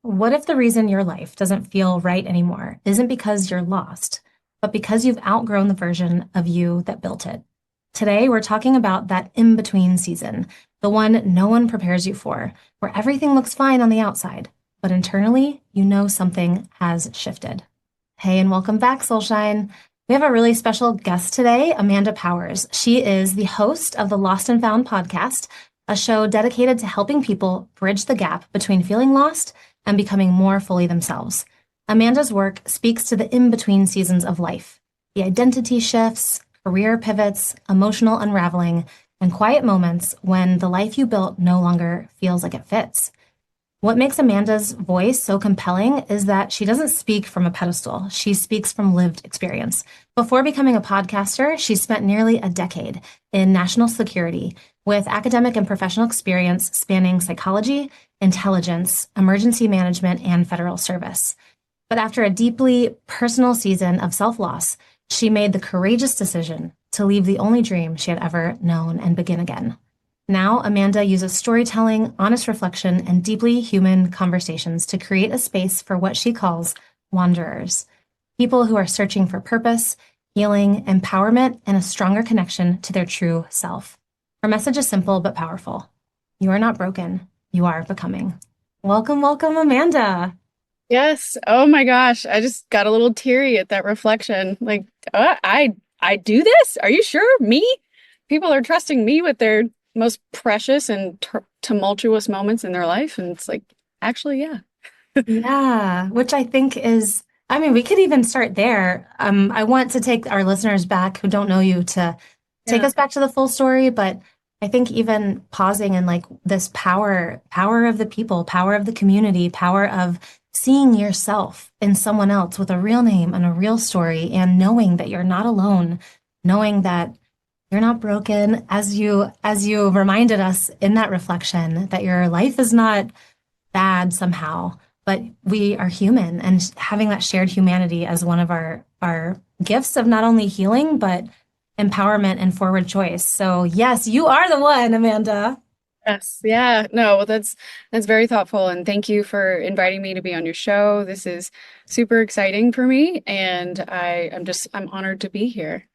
What if the reason your life doesn't feel right anymore isn't because you're lost, but because you've outgrown the version of you that built it? Today, we're talking about that in-between season, the one no one prepares you for, where everything looks fine on the outside, but internally, you know something has shifted. Hey, and welcome back, Soulshine. We have a really special guest today, Amanda Powers. She is the host of the Lost and Found podcast, a show dedicated to helping people bridge the gap between feeling lost and becoming more fully themselves. Amanda's work speaks to the in-between seasons of life, the identity shifts, career pivots, emotional unraveling, and quiet moments when the life you built no longer feels like it fits. What makes Amanda's voice so compelling is that she doesn't speak from a pedestal. She speaks from lived experience. Before becoming a podcaster, she spent nearly a decade in national security with academic and professional experience spanning psychology, intelligence, emergency management, and federal service. But after a deeply personal season of self-loss, she made the courageous decision to leave the only dream she had ever known and begin again. Now, Amanda uses storytelling, honest reflection, and deeply human conversations to create a space for what she calls wanderers, people who are searching for purpose, healing, empowerment, and a stronger connection to their true self. Her message is simple but powerful. You are not broken. You are becoming. Welcome, welcome, Amanda. Yes. Oh my gosh. I just got a little teary at that reflection. Like, I do this? Are you sure? Me? People are trusting me with their most precious and tumultuous moments in their life. And it's like, actually, yeah. Yeah, which I think is, I mean, we could even start there. I want to take our listeners back who don't know you to take Yeah. us back to the full story, but I think even pausing and like this power of the people, power of the community, power of seeing yourself in someone else with a real name and a real story and knowing that you're not alone, knowing that you're not broken, as you reminded us in that reflection, that your life is not bad somehow, but we are human, and having that shared humanity as one of our gifts of not only healing but empowerment and forward choice. So yes, you are the one, Amanda. Yes. Yeah. No, well, that's very thoughtful. And thank you for inviting me to be on your show. This is super exciting for me. And I'm honored to be here.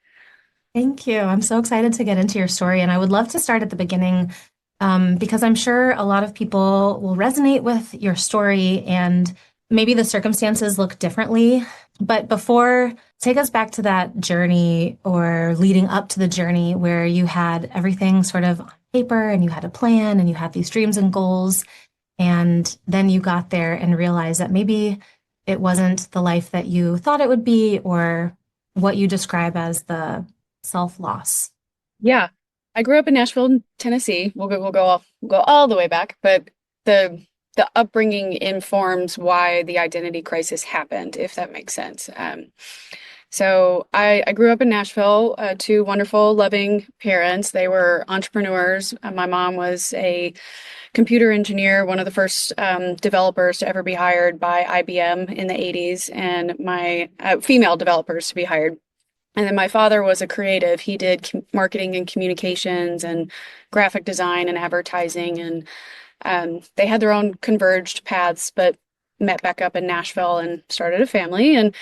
Thank you. I'm so excited to get into your story, and I would love to start at the beginning, because I'm sure a lot of people will resonate with your story, and maybe the circumstances look differently. But before, take us back to that journey or leading up to the journey where you had everything sort of on paper and you had a plan and you had these dreams and goals. And then you got there and realized that maybe it wasn't the life that you thought it would be, or what you describe as the self-loss. Yeah. I grew up in Nashville, Tennessee. We'll go all the way back, but the the upbringing informs why the identity crisis happened, if that makes sense. So I grew up in Nashville, two wonderful, loving parents. They were entrepreneurs. My mom was a computer engineer, one of the first developers to ever be hired by IBM in the 80s, and my female developers to be hired. And then my father was a creative. He did marketing and communications and graphic design and advertising. And they had their own converged paths, but met back up in Nashville and started a family. And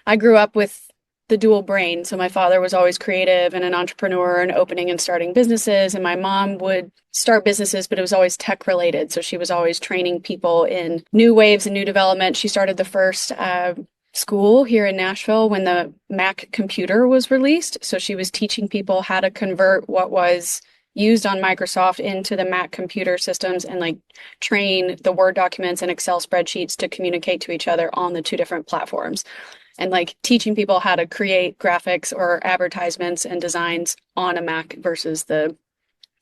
I grew up with the dual brain. So my father was always creative and an entrepreneur and opening and starting businesses. And my mom would start businesses, but it was always tech related. So she was always training people in new waves and new development. She started the first school here in Nashville when the Mac computer was released. So she was teaching people how to convert what was used on Microsoft into the Mac computer systems and like train the Word documents and Excel spreadsheets to communicate to each other on the two different platforms, and like teaching people how to create graphics or advertisements and designs on a Mac versus the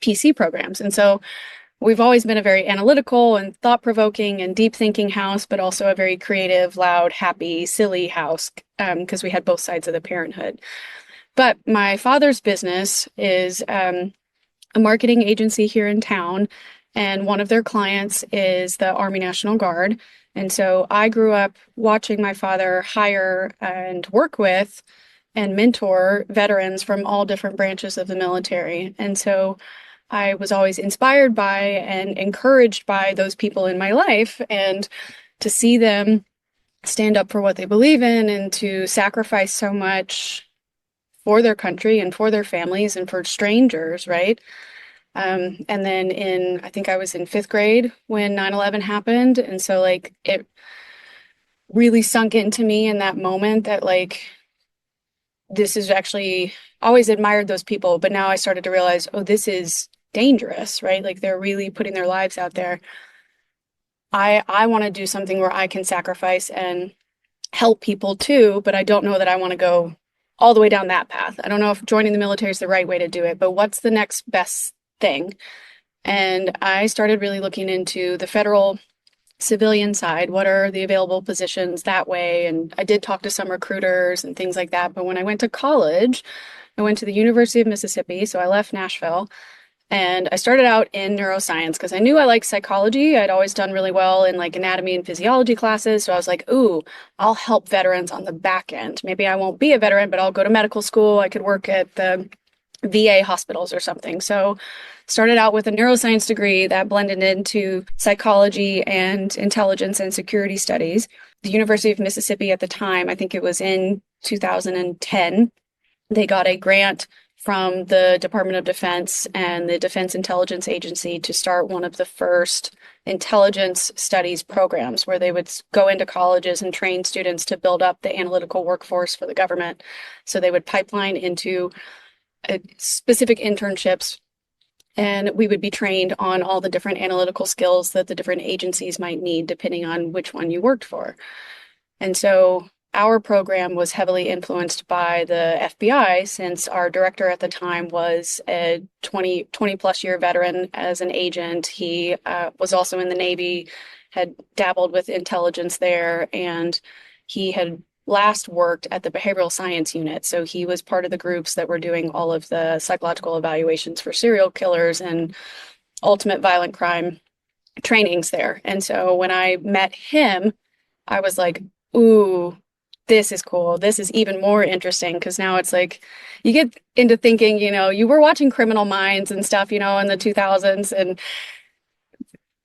PC programs. And so we've always been a very analytical and thought-provoking and deep-thinking house, but also a very creative, loud, happy, silly house, because we had both sides of the parenthood. But my father's business is a marketing agency here in town, and one of their clients is the Army National Guard. And so I grew up watching my father hire and work with and mentor veterans from all different branches of the military. And so I was always inspired by and encouraged by those people in my life. And to see them stand up for what they believe in and to sacrifice so much for their country and for their families and for strangers, right? And then I think I was in fifth grade when 9/11 happened. And so, like, it really sunk into me in that moment that, like, this is actually, always admired those people, but now I started to realize, oh, this is dangerous, right? Like, they're really putting their lives out there. I want to do something where I can sacrifice and help people too, but I don't know that I want to go all the way down that path. I don't know if joining the military is the right way to do it, but what's the next best thing? And I started really looking into the federal civilian side. What are the available positions that way? And I did talk to some recruiters and things like that. But when I went to college, I went to the University of Mississippi. So I left Nashville and I started out in neuroscience because I knew I liked psychology. I'd always done really well in like anatomy and physiology classes. So I was like, ooh, I'll help veterans on the back end. Maybe I won't be a veteran, but I'll go to medical school. I could work at the VA hospitals or something. So started out with a neuroscience degree that blended into psychology and intelligence and security studies. The University of Mississippi at the time, I think it was in 2010, they got a grant from the Department of Defense and the Defense Intelligence Agency to start one of the first intelligence studies programs where they would go into colleges and train students to build up the analytical workforce for the government. So they would pipeline into specific internships, and we would be trained on all the different analytical skills that the different agencies might need depending on which one you worked for. And so our program was heavily influenced by the FBI since our director at the time was a 20 plus year veteran as an agent. He was also in the Navy, had dabbled with intelligence there, and he had last worked at the behavioral science unit. So he was part of the groups that were doing all of the psychological evaluations for serial killers and ultimate violent crime trainings there. And so when I met him, I was like, ooh, this is cool. This is even more interesting because now it's like you get into thinking, you were watching Criminal Minds and stuff, in the 2000s. And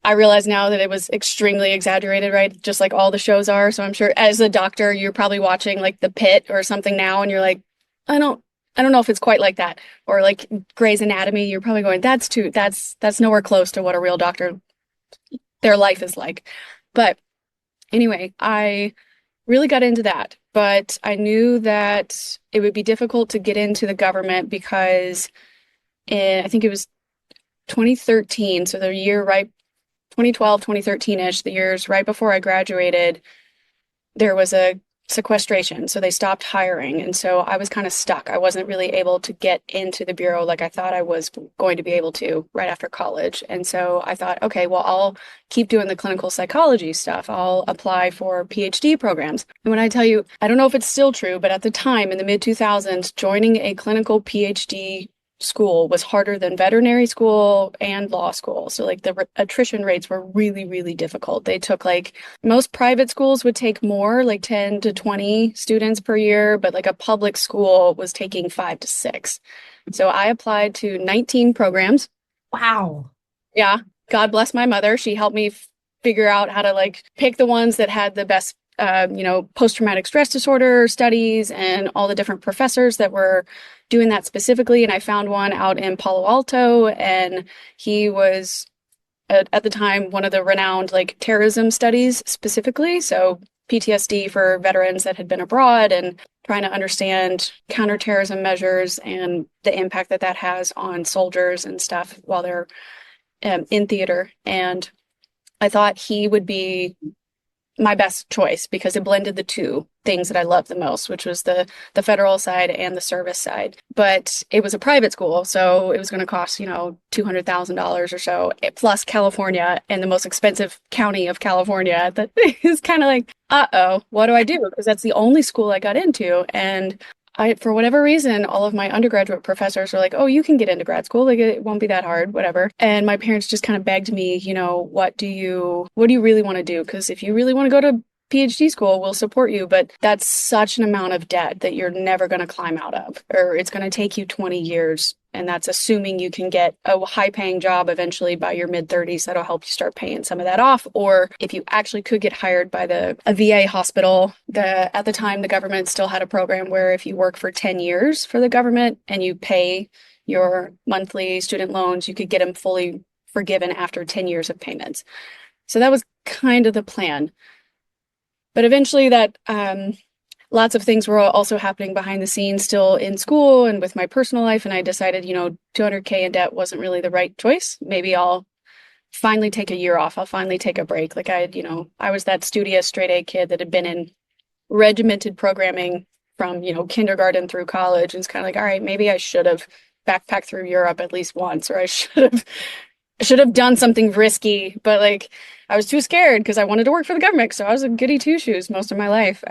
I realize now that it was extremely exaggerated, right? Just like all the shows are. So I'm sure as a doctor, you're probably watching like The Pit or something now, and you're like, I don't know if it's quite like that. Or like Grey's Anatomy, you're probably going, that's nowhere close to what a real doctor, their life is like. But anyway, I really got into that, but I knew that it would be difficult to get into the government because I think it was 2013, so the year right 2012, 2013-ish, the years right before I graduated, there was a sequestration. So they stopped hiring. And so I was kind of stuck. I wasn't really able to get into the Bureau like I thought I was going to be able to right after college. And so I thought, okay, well, I'll keep doing the clinical psychology stuff. I'll apply for PhD programs. And when I tell you, I don't know if it's still true, but at the time in the mid 2000s, joining a clinical PhD school was harder than veterinary school and law school. So like the attrition rates were really, really difficult. They took most private schools would take more, like 10 to 20 students per year, but like a public school was taking 5 to 6. So I applied to 19 programs. Wow. Yeah. God bless my mother. She helped me figure out how to pick the ones that had the best post-traumatic stress disorder studies and all the different professors that were doing that specifically. And I found one out in Palo Alto, and he was at the time one of the renowned terrorism studies specifically. So PTSD for veterans that had been abroad and trying to understand counterterrorism measures and the impact that has on soldiers and stuff while they're in theater. And I thought he would be my best choice because it blended the two things that I love the most, which was the federal side and the service side. But it was a private school, so it was going to cost, $200,000 or so, plus California and the most expensive county of California. That is kind of like, uh-oh, what do I do? Because that's the only school I got into. And for whatever reason, all of my undergraduate professors were like, oh, you can get into grad school. Like, it won't be that hard, whatever. And my parents just kind of begged me, what do you really want to do? Because if you really want to go to PhD school, we'll support you, but that's such an amount of debt that you're never going to climb out of, or it's going to take you 20 years. And that's assuming you can get a high paying job eventually by your mid 30s that'll help you start paying some of that off. Or if you actually could get hired by a VA hospital, at the time, the government still had a program where if you work for 10 years for the government and you pay your monthly student loans, you could get them fully forgiven after 10 years of payments. So that was kind of the plan. But eventually lots of things were also happening behind the scenes still in school and with my personal life. And I decided, 200K in debt wasn't really the right choice. Maybe I'll finally take a year off. I'll finally take a break. Like I was that studious straight A kid that had been in regimented programming from, kindergarten through college. And it's kind of like, all right, maybe I should have backpacked through Europe at least once, or I should have done something risky, but like I was too scared because I wanted to work for the government. So I was a goody two shoes most of my life.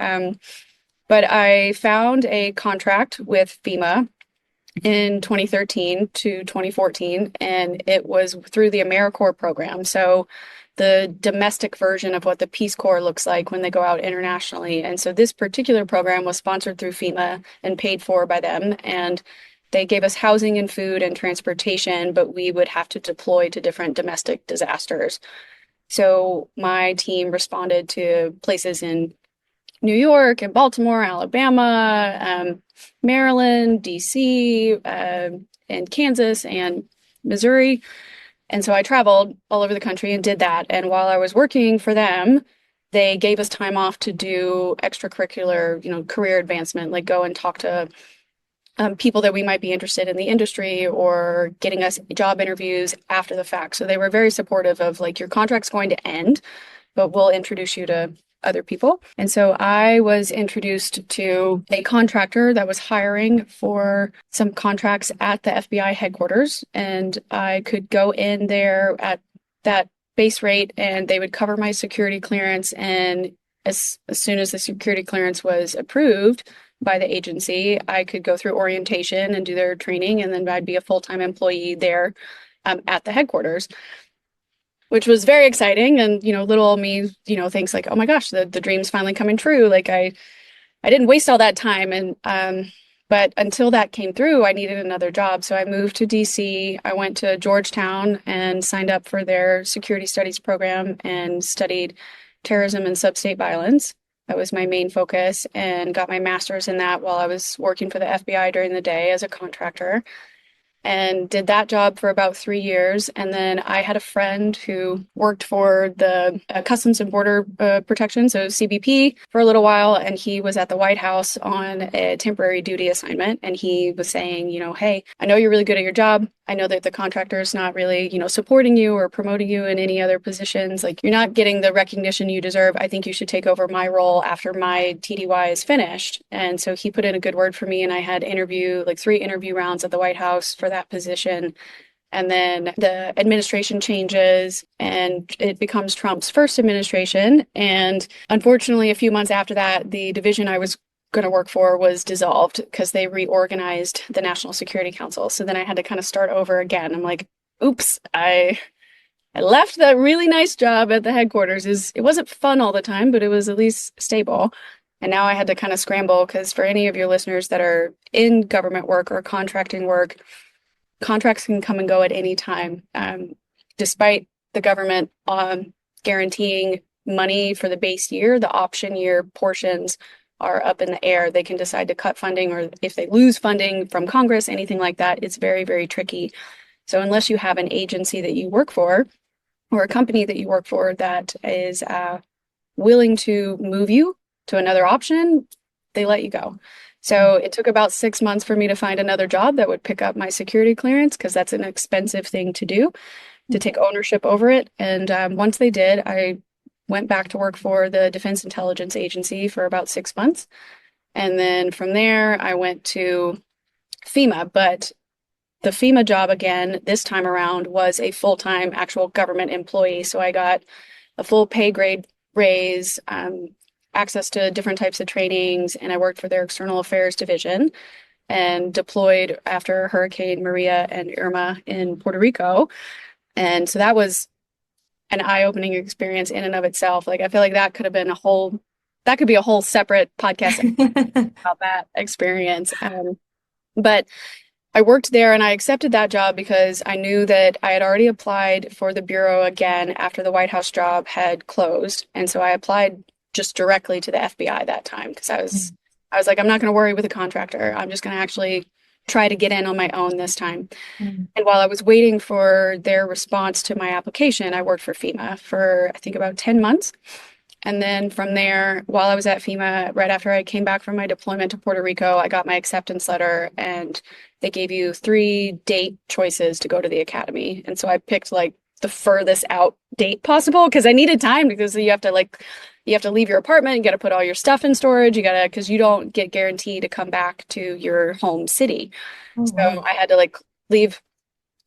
But I found a contract with FEMA in 2013 to 2014, and it was through the AmeriCorps program. So the domestic version of what the Peace Corps looks like when they go out internationally. And so this particular program was sponsored through FEMA and paid for by them. And they gave us housing and food and transportation, but we would have to deploy to different domestic disasters. So my team responded to places in New York and Baltimore, Alabama, Maryland, DC, and Kansas and Missouri. And so I traveled all over the country and did that. And while I was working for them, they gave us time off to do extracurricular, career advancement, like go and talk to people that we might be interested in the industry or getting us job interviews after the fact. So they were very supportive of like, your contract's going to end, but we'll introduce you to other people. And so I was introduced to a contractor that was hiring for some contracts at the FBI headquarters. And I could go in there at that base rate and they would cover my security clearance. And as soon as the security clearance was approved by the agency, I could go through orientation and do their training. And then I'd be a full-time employee there at the headquarters, which was very exciting. And, little old me, thinks like, oh my gosh, the dream's finally coming true. Like I didn't waste all that time. And, but until that came through, I needed another job. So I moved to DC. I went to Georgetown and signed up for their security studies program and studied terrorism and substate violence. That was my main focus, and got my master's in that while I was working for the FBI during the day as a contractor. And did that job for about 3 years. And then I had a friend who worked for the Customs and Border Protection, so CBP, for a little while. And he was at the White House on a temporary duty assignment. And he was saying, hey, I know you're really good at your job. I know that the contractor is not really, supporting you or promoting you in any other positions. Like, you're not getting the recognition you deserve. I think you should take over my role after my TDY is finished. And so he put in a good word for me, and I had 3 interview rounds at the White House for that position. And then the administration changes and it becomes Trump's first administration. And unfortunately, a few months after that, the division I was going to work for was dissolved because they reorganized the National Security Council. So then I had to kind of start over again. I'm like, oops, I left that really nice job at the headquarters. It wasn't fun all the time, but it was at least stable. And now I had to kind of scramble, because for any of your listeners that are in government work or contracting work, contracts can come and go at any time. Despite the government guaranteeing money for the base year, the option year portions are up in the air. They can decide to cut funding, or if they lose funding from Congress, anything like that, it's very, very tricky. So unless you have an agency that you work for or a company that you work for that is willing to move you to another option, they let you go. So it took about 6 months for me to find another job that would pick up my security clearance, because that's an expensive thing to do, to take ownership over it. And once they did, I went back to work for the Defense Intelligence Agency for about 6 months. And then from there, I went to FEMA. But the FEMA job, again, this time around, was a full-time actual government employee. So I got a full pay grade raise, access to different types of trainings, and I worked for their External Affairs Division and deployed after Hurricane Maria and Irma in Puerto Rico. And so that was an eye-opening experience in and of itself. Like, I feel like that could have been a whole that could be a whole separate podcast about that experience. But I worked there and I accepted that job because I knew that I had already applied for the bureau again after the White House job had closed. And so I applied just directly to the FBI that time because I was like, I'm not going to worry with a contractor. I'm just going to actually try to get in on my own this time. Mm. And while I was waiting for their response to my application, I worked for FEMA for I think about 10 months. And then from there, while I was at FEMA, right after I came back from my deployment to Puerto Rico, I got my acceptance letter and they gave you 3 date choices to go to the academy. And so I picked like the furthest out date possible because I needed time because you have to leave your apartment, you got to put all your stuff in storage, you got to because you don't get guaranteed to come back to your home city. Oh, So wow. I had to like leave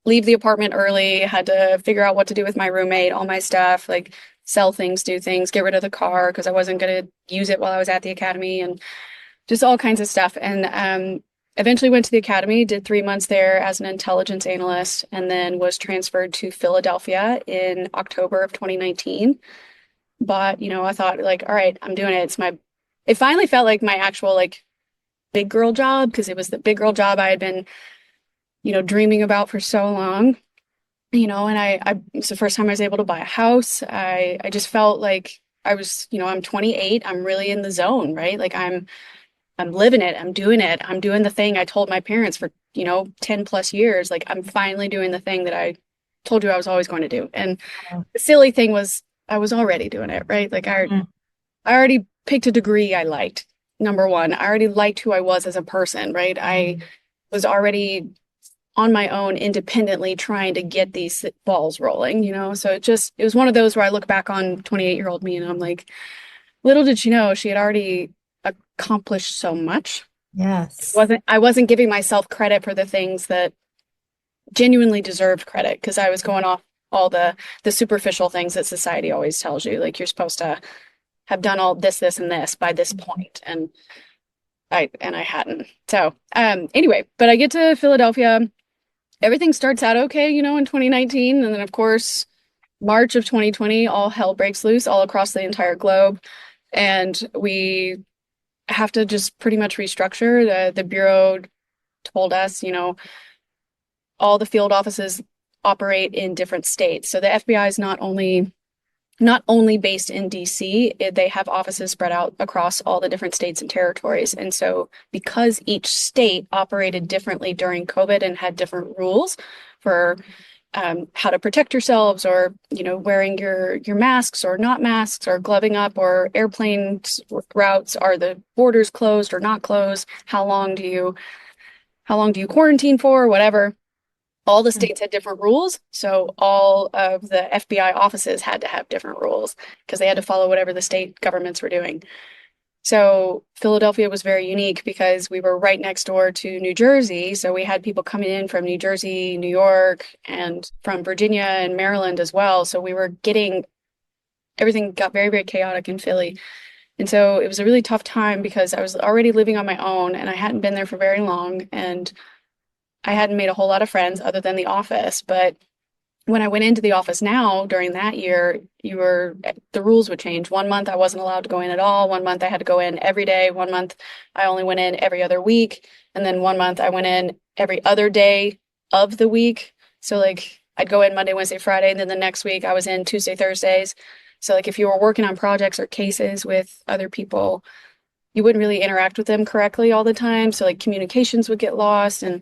the apartment early, had to figure out what to do with my roommate, all my stuff, like sell things, do things, get rid of the car because I wasn't going to use it while I was at the academy and just all kinds of stuff. And eventually went to the academy, did 3 months there as an intelligence analyst, and then was transferred to Philadelphia in October of 2019. But, I thought like, all right, I'm doing it. It finally felt like my actual like big girl job because it was the big girl job I had been, dreaming about for so long. And it was the first time I was able to buy a house. I just felt like I was, I'm 28. I'm really in the zone, right? Like I'm living it. I'm doing it. I'm doing the thing I told my parents for, 10 plus years. Like I'm finally doing the thing that I told you I was always going to do. And Wow. the silly thing was I was already doing it, right? Like Mm. I already picked a degree I liked. Number one, I already liked who I was as a person, right? I was already on my own independently trying to get these balls rolling, So it was one of those where I look back on 28-year-old me and I'm like, little did she know she had already accomplished so much. Yes. I wasn't giving myself credit for the things that genuinely deserved credit because I was going off all the superficial things that society always tells you. Like you're supposed to have done all this, and this by this point. And I hadn't. So anyway, but I get to Philadelphia. Everything starts out okay, in 2019. And then of course, March of 2020, all hell breaks loose all across the entire globe. And we have to just pretty much restructure. The Bureau told us, all the field offices operate in different states. So the FBI is not only based in DC, they have offices spread out across all the different states and territories. And so because each state operated differently during COVID and had different rules for how to protect yourselves or, wearing your masks or not masks or gloving up or airplane routes, are the borders closed or not closed? How long do you quarantine for? Whatever. All the states had different rules, so all of the FBI offices had to have different rules because they had to follow whatever the state governments were doing. So Philadelphia was very unique because we were right next door to New Jersey. So we had people coming in from New Jersey, New York, and from Virginia and Maryland as well. So everything got very, very chaotic in Philly. And so it was a really tough time because I was already living on my own and I hadn't been there for very long. And I hadn't made a whole lot of friends other than the office. But when I went into the office now during that year, the rules would change. 1 month I wasn't allowed to go in at all. 1 month I had to go in every day. 1 month I only went in every other week. And then 1 month I went in every other day of the week. So like I'd go in Monday, Wednesday, Friday, and then the next week I was in Tuesday, Thursdays. So like if you were working on projects or cases with other people, you wouldn't really interact with them correctly all the time. So like communications would get lost and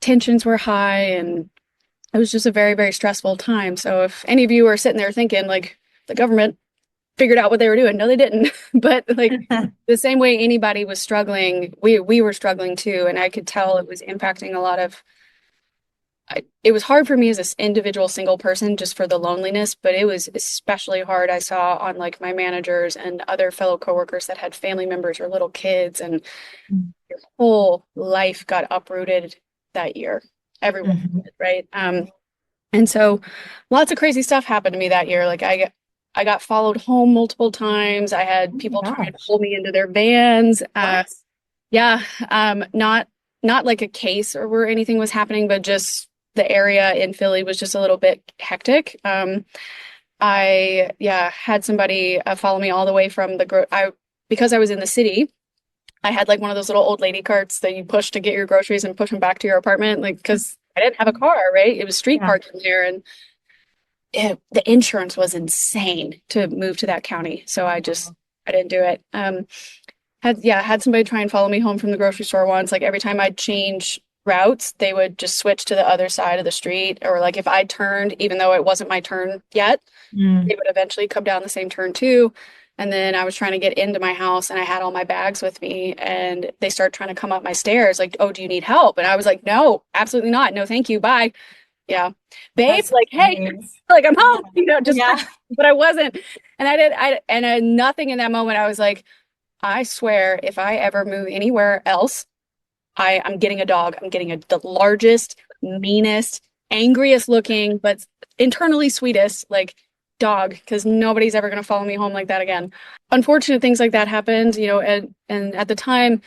tensions were high and it was just a very, very stressful time. So if any of you are sitting there thinking like the government figured out what they were doing, no, they didn't. But like the same way anybody was struggling, we were struggling too. And I could tell it was impacting a lot of, it was hard for me as an individual single person just for the loneliness, but it was especially hard I saw on like my managers and other fellow coworkers that had family members or little kids and your whole life got uprooted that year. Everyone Mhm. did, right? And so lots of crazy stuff happened to me that year. Like I got followed home multiple times. I Oh had my people trying to gosh. pull me into their vans. What? Yeah, not like a case or anything was happening, but just the area in Philly was just a little bit hectic. I had somebody follow me all the way from because I was in the city, I had like one of those little old lady carts that you push to get your groceries and push them back to your apartment, like because I didn't have a car, right? It was street Yeah. parking there, and the insurance was insane to move to that county. So I didn't do it. Had somebody try and follow me home from the grocery store once. Like every time I'd change routes, they would just switch to the other side of the street. Or like if I turned, even though it wasn't my turn yet, Mm. they would eventually come down the same turn too. And then I was trying to get into my house and I had all my bags with me and they started trying to come up my stairs like, "Oh, do you need help?" And I was like, "No, absolutely not. No, thank you. Bye." Yeah. Babe, That's like, hey, nice. like I'm Yeah. home, just Yeah. but I wasn't. And nothing in that moment. I was like, I swear, if I ever move anywhere else, I'm getting a dog. I'm getting the largest, meanest, angriest looking, but internally sweetest, like dog, because nobody's ever going to follow me home like that again. Unfortunate things like that happened, and at the time,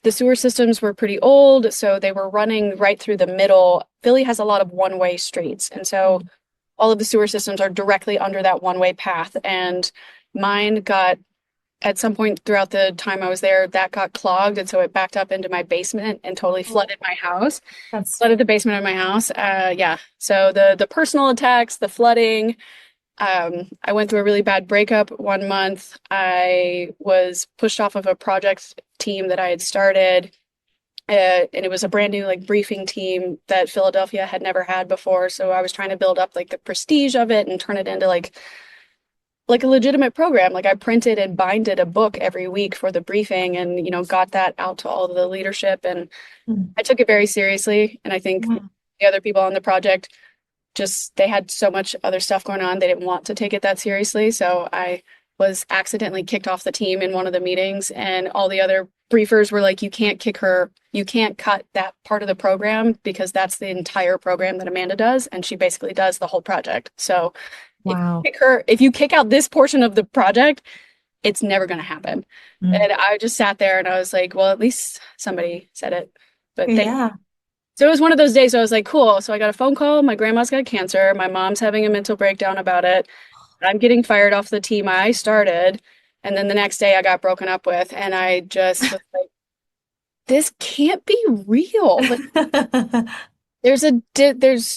the sewer systems were pretty old, so they were running right through the middle. Philly has a lot of one-way streets, and so all of the sewer systems are directly under that one-way path. And mine got at some point throughout the time I was there, that got clogged, and so it backed up into my basement and totally flooded my house, That's flooded the basement of my house. Yeah. So the personal attacks, the flooding. I went through a really bad breakup 1 month. I was pushed off of a project team that I had started, and it was a brand new like briefing team that Philadelphia had never had before. So I was trying to build up like the prestige of it and turn it into like a legitimate program. Like I printed and binded a book every week for the briefing and, got that out to all the leadership. And mm. I took it very seriously. And I think Yeah. the other people on the project they had so much other stuff going on. They didn't want to take it that seriously. So I was accidentally kicked off the team in one of the meetings and all the other briefers were like, "You can't kick her. You can't cut that part of the program because that's the entire program that Amanda does. And she basically does the whole project. So Wow. if you kick out this portion of the project, it's never going to happen." Mm. And I just sat there and I was like, well, at least somebody said it. But Yeah. so it was one of those days. So I was like, cool. So I got a phone call. My grandma's got cancer. My mom's having a mental breakdown about it. I'm getting fired off the team I started. And then the next day I got broken up with. And I just was like, this can't be real. Like,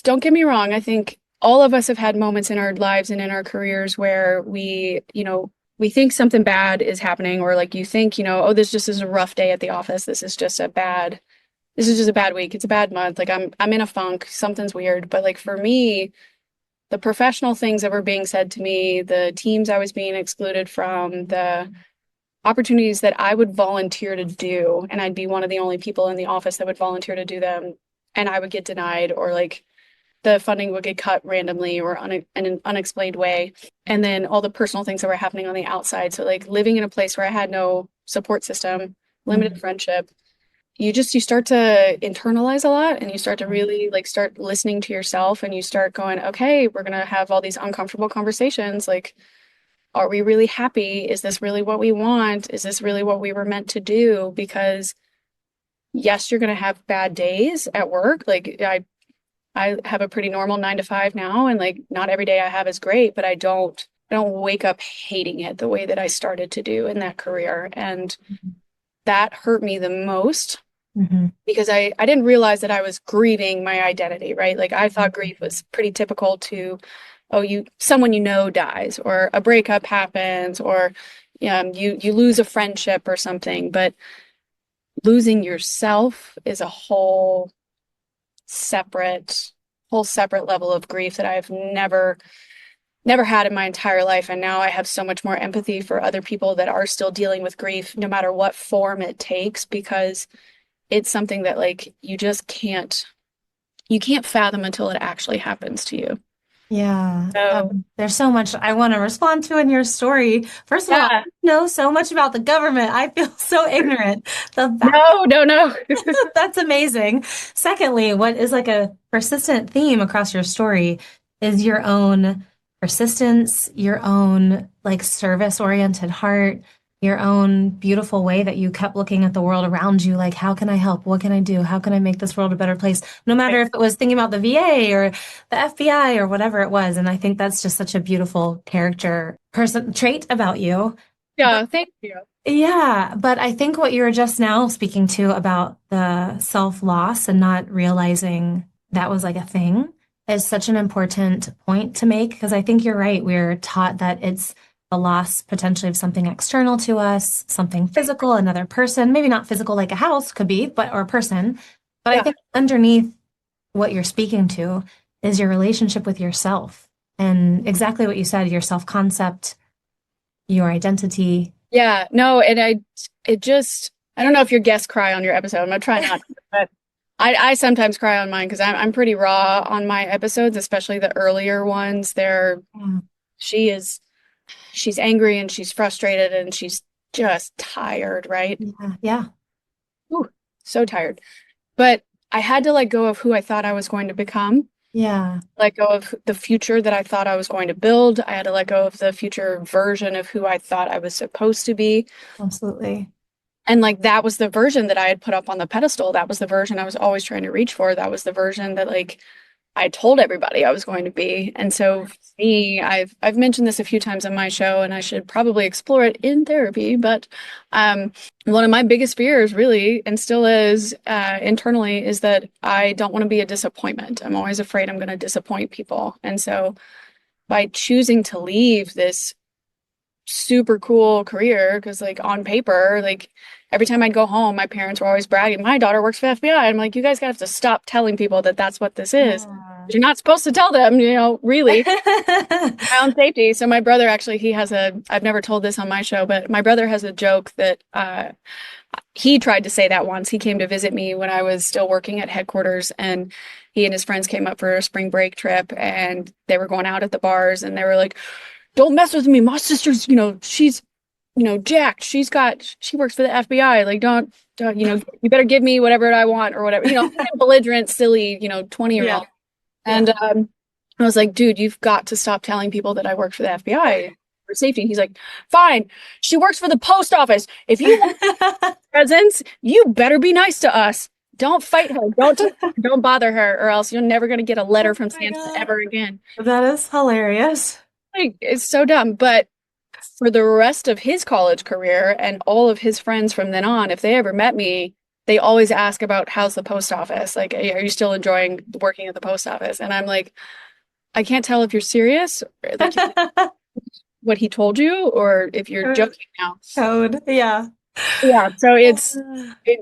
don't get me wrong. I think all of us have had moments in our lives and in our careers where we think something bad is happening, or like you think, oh, this just is a rough day at the office. This is just a bad week. It's a bad month. Like I'm in a funk. Something's weird. But like for me, the professional things that were being said to me, the teams I was being excluded from, the opportunities that I would volunteer to do, and I'd be one of the only people in the office that would volunteer to do them, and I would get denied, or like the funding would get cut randomly or in an unexplained way. And then all the personal things that were happening on the outside. So like living in a place where I had no support system, limited Mm. friendship, you start to internalize a lot and you start to really like start listening to yourself and you start going, okay, we're going to have all these uncomfortable conversations. Like, are we really happy? Is this really what we want? Is this really what we were meant to do? Because yes, you're going to have bad days at work. Like I have a pretty normal 9 to 5 now, and like not every day I have is great, but I don't wake up hating it the way that I started to do in that career. And that hurt me the most Mhm. because I didn't realize that I was grieving my identity, right? Like I thought grief was pretty typical to, oh, someone dies, or a breakup happens, or you lose a friendship or something. But losing yourself is a separate whole separate level of grief that I've never had in my entire life. And now I have so much more empathy for other people that are still dealing with grief, no matter what form it takes, because it's something that like you can't fathom until it actually happens to you. Yeah. So There's so much I want to respond to in your story. First of all, I yeah, know so much about the government. I feel so ignorant. The fact no, no, no. that's amazing. Secondly, what is like a persistent theme across your story is your own persistence, your own like service-oriented heart, your own beautiful way that you kept looking at the world around you, like, how can I help? What can I do? How can I make this world a better place? No matter if it was thinking about the VA or the FBI or whatever it was. And I think that's just such a beautiful character person trait about you. But Yeah, thank you. Yeah, but I think what you were just now speaking to about the self-loss and not realizing that was like a thing is such an important point to make because I think you're right. We're taught that it's the loss potentially of something external to us, something physical, another person, maybe not physical like a house could be, but or a person. But I Yeah. think underneath what you're speaking to is your relationship with yourself and exactly what you said, your self-concept, your identity. Yeah, no, and it just, I don't know if your guests cry on your episode. I'm gonna try not to, but I sometimes cry on mine because I'm pretty raw on my episodes, especially the earlier ones. Yeah. She is, she's angry and she's frustrated and she's just tired, right? Yeah. Yeah. Ooh, so tired. But I had to let go of who I thought I was going to become, Yeah, let go of the future that I thought I was going to build. I had to let go of the future version of who I thought I was supposed to be. absolutely. And like that was the version that I had put up on the pedestal. That was the version I was always trying to reach for. That was the version that like I told everybody I was going to be. And so for me, I've mentioned this a few times on my show, and I should probably explore it in therapy. But um, one of my biggest fears, really, and still is internally, is that I don't want to be a disappointment. I'm always afraid I'm going to disappoint people. And so by choosing to leave this super cool career, because like on paper, like every time I'd go home, my parents were always bragging, my daughter works for the FBI. I'm like, you guys gotta have to stop telling people that that's what this is. Yeah. You're not supposed to tell them, really, my own safety. So my brother actually, I've never told this on my show, but my brother has a joke that he tried to say that once. He came to visit me when I was still working at headquarters, and he and his friends came up for a spring break trip, and they were going out at the bars, and they were like, don't mess with me. My sister's, she's, jacked. She works for the FBI. Like, don't, you better give me whatever I want or whatever, belligerent, silly, 20-year-old. Yeah. And Yeah. I was like, dude, you've got to stop telling people that I work for the FBI for safety. And he's like, fine. She works for the post office. If you want presents, you better be nice to us. Don't fight her. Don't bother her, or else you're never going to get a letter Oh from my Santa God. ever again. That is hilarious. Like, it's so dumb. But for the rest of his college career and all of his friends from then on, if they ever met me, they always ask about how's the post office? Like, are you still enjoying working at the post office? And I'm like, I can't tell if you're serious, or, like what he told you, or if you're joking now. Code. Yeah. Yeah. So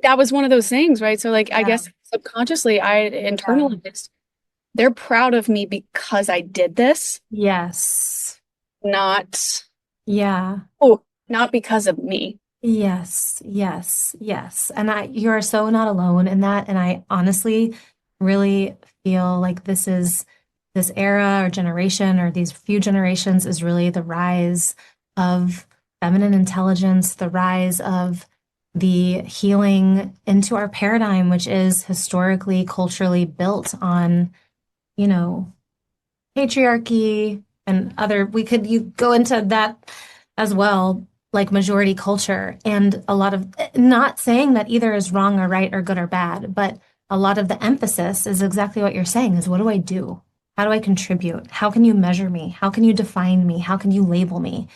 that was one of those things, right? So like, I Yeah. guess subconsciously, I Yeah. internalized they're proud of me because I did this, Yes. not, Yeah. oh, not because of me. Yes. Yes. Yes. And you are so not alone in that. And I honestly really feel like this era or generation or these few generations is really the rise of feminine intelligence, the rise of the healing into our paradigm, which is historically, culturally built on, you know, patriarchy and other, you go into that as well, like majority culture. And a lot of, not saying that either is wrong or right or good or bad, but a lot of the emphasis is exactly what you're saying is what do I do? How do I contribute? How can you measure me? How can you define me? How can you label me?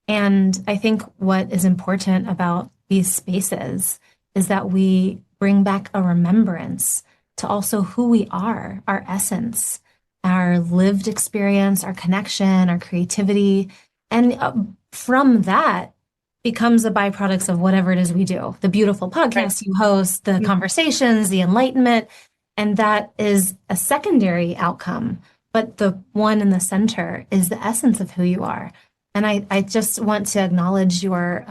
And I think what is important about these spaces is that we bring back a remembrance to also who we are, our essence, our lived experience, our connection, our creativity. And from that becomes the byproducts of whatever it is we do, the beautiful Right. podcasts you host, the conversations, the enlightenment. And that is a secondary outcome. But the one in the center is the essence of who you are. And I just want to acknowledge your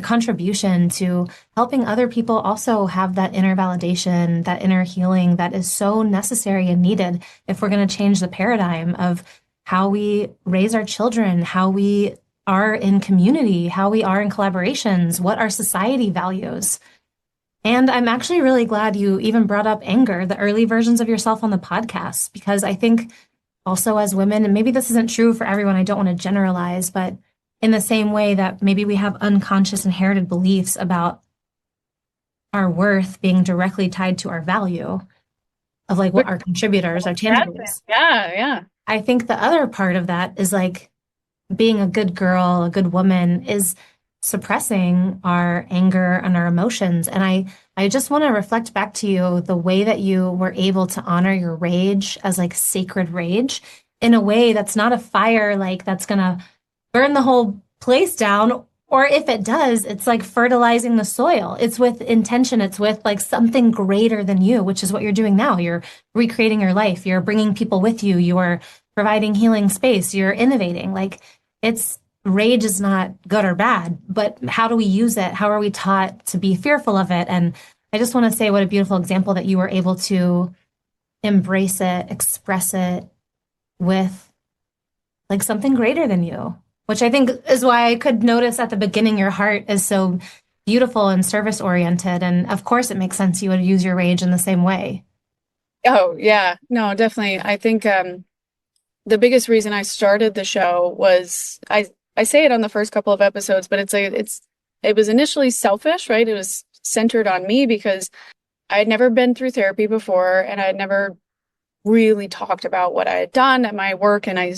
contribution to helping other people also have that inner validation, that inner healing that is so necessary and needed if we're going to change the paradigm of how we raise our children, how we are in community, how we are in collaborations, what our society values. And I'm actually really glad you even brought up anger, the early versions of yourself on the podcast, because I think also as women, and maybe this isn't true for everyone, I don't want to generalize, but in the same way that maybe we have unconscious inherited beliefs about our worth being directly tied to our value of like what Which our contributors, our bad thing. tangibles. Yeah, yeah. I think the other part of that is like being a good girl, a good woman is suppressing our anger and our emotions. And I just want to reflect back to you the way that you were able to honor your rage as like sacred rage in a way that's not a fire like that's gonna burn the whole place down. Or if it does, it's like fertilizing the soil. It's with intention. It's with like something greater than you, which is what you're doing now. You're recreating your life. You're bringing people with you. You're providing healing space. You're innovating. Like it's rage is not good or bad, but how do we use it? How are we taught to be fearful of it? And I just want to say what a beautiful example that you were able to embrace it, express it with like something greater than you, which I think is why I could notice at the beginning your heart is so beautiful and service oriented. And of course, it makes sense you would use your rage in the same way. Oh, yeah. No, definitely. I think the biggest reason I started the show was I say it on the first couple of episodes, but it was initially selfish, right? It was centered on me because I had never been through therapy before and I had never really talked about what I had done at my work, and I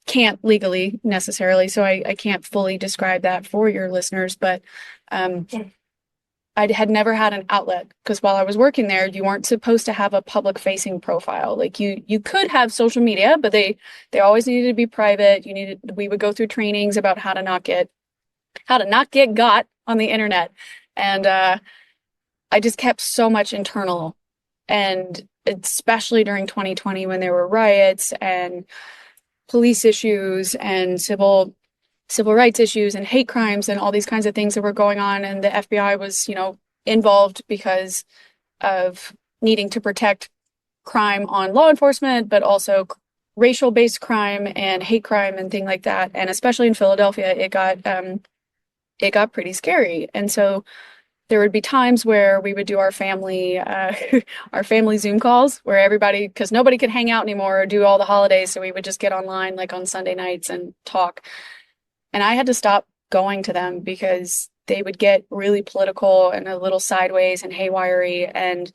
can't legally necessarily, so I can't fully describe that for your listeners, but um I had never had an outlet because while I was working there, you weren't supposed to have a public facing profile. Like you could have social media, but they always needed to be private. We would go through trainings about how to not get got on the internet. And I just kept so much internal. And especially during 2020 when there were riots and police issues and civil rights issues and hate crimes and all these kinds of things that were going on. And the FBI was, involved because of needing to protect crime on law enforcement, but also racial-based crime and hate crime and things like that. And especially in Philadelphia, it got pretty scary. And so there would be times where we would do our family our family Zoom calls where everybody, because nobody could hang out anymore or do all the holidays, so we would just get online like on Sunday nights and talk. And I had to stop going to them because they would get really political and a little sideways and haywire, and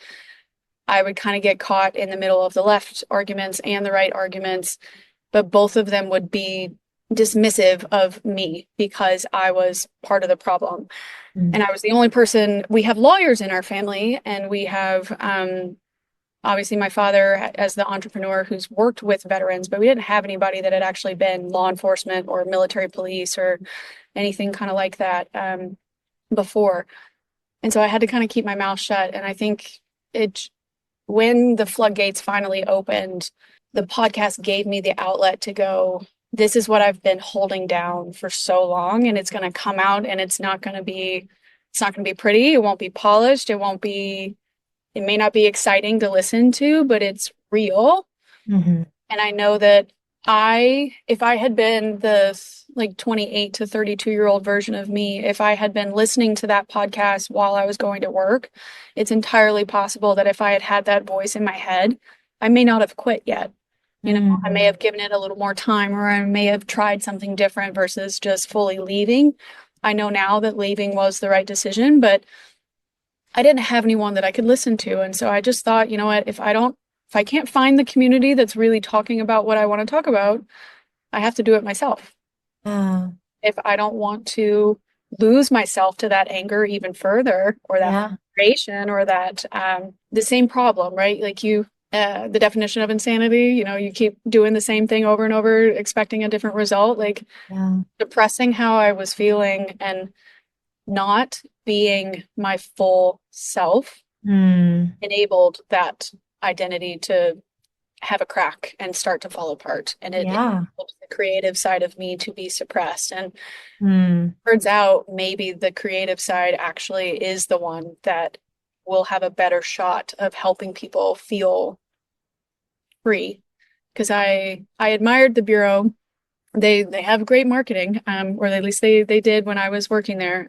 I would kind of get caught in the middle of the left arguments and the right arguments, but both of them would be dismissive of me because I was part of the problem. Mm. And I was the only person. We have lawyers in our family, and we have obviously my father as the entrepreneur who's worked with veterans, but we didn't have anybody that had actually been law enforcement or military police or anything kind of like that before. And so I had to kind of keep my mouth shut. And I think when the floodgates finally opened, the podcast gave me the outlet to go, this is what I've been holding down for so long, and it's going to come out, and it's not going to be pretty. It won't be polished. It may not be exciting to listen to, but it's real. Mm-hmm. And I know that if I had been the like 28 to 32-year-old version of me, if I had been listening to that podcast while I was going to work, it's entirely possible that if I had had that voice in my head, I may not have quit yet. I may have given it a little more time, or I may have tried something different versus just fully leaving. I know now that leaving was the right decision, but I didn't have anyone that I could listen to. And so I just thought, you know what, if I can't find the community that's really talking about what I want to talk about, I have to do it myself. Uh, If I don't want to lose myself to that anger even further, or that yeah. frustration, or that the same problem, right? Like the definition of insanity, you keep doing the same thing over and over, expecting a different result, like Yeah. depressing how I was feeling and not being my full self Mm. enabled that identity to have a crack and start to fall apart. And it Yeah. enabled the creative side of me to be suppressed. And Mm. turns out maybe the creative side actually is the one that will have a better shot of helping people feel free. Because I admired the Bureau. They have great marketing, or at least they did when I was working there.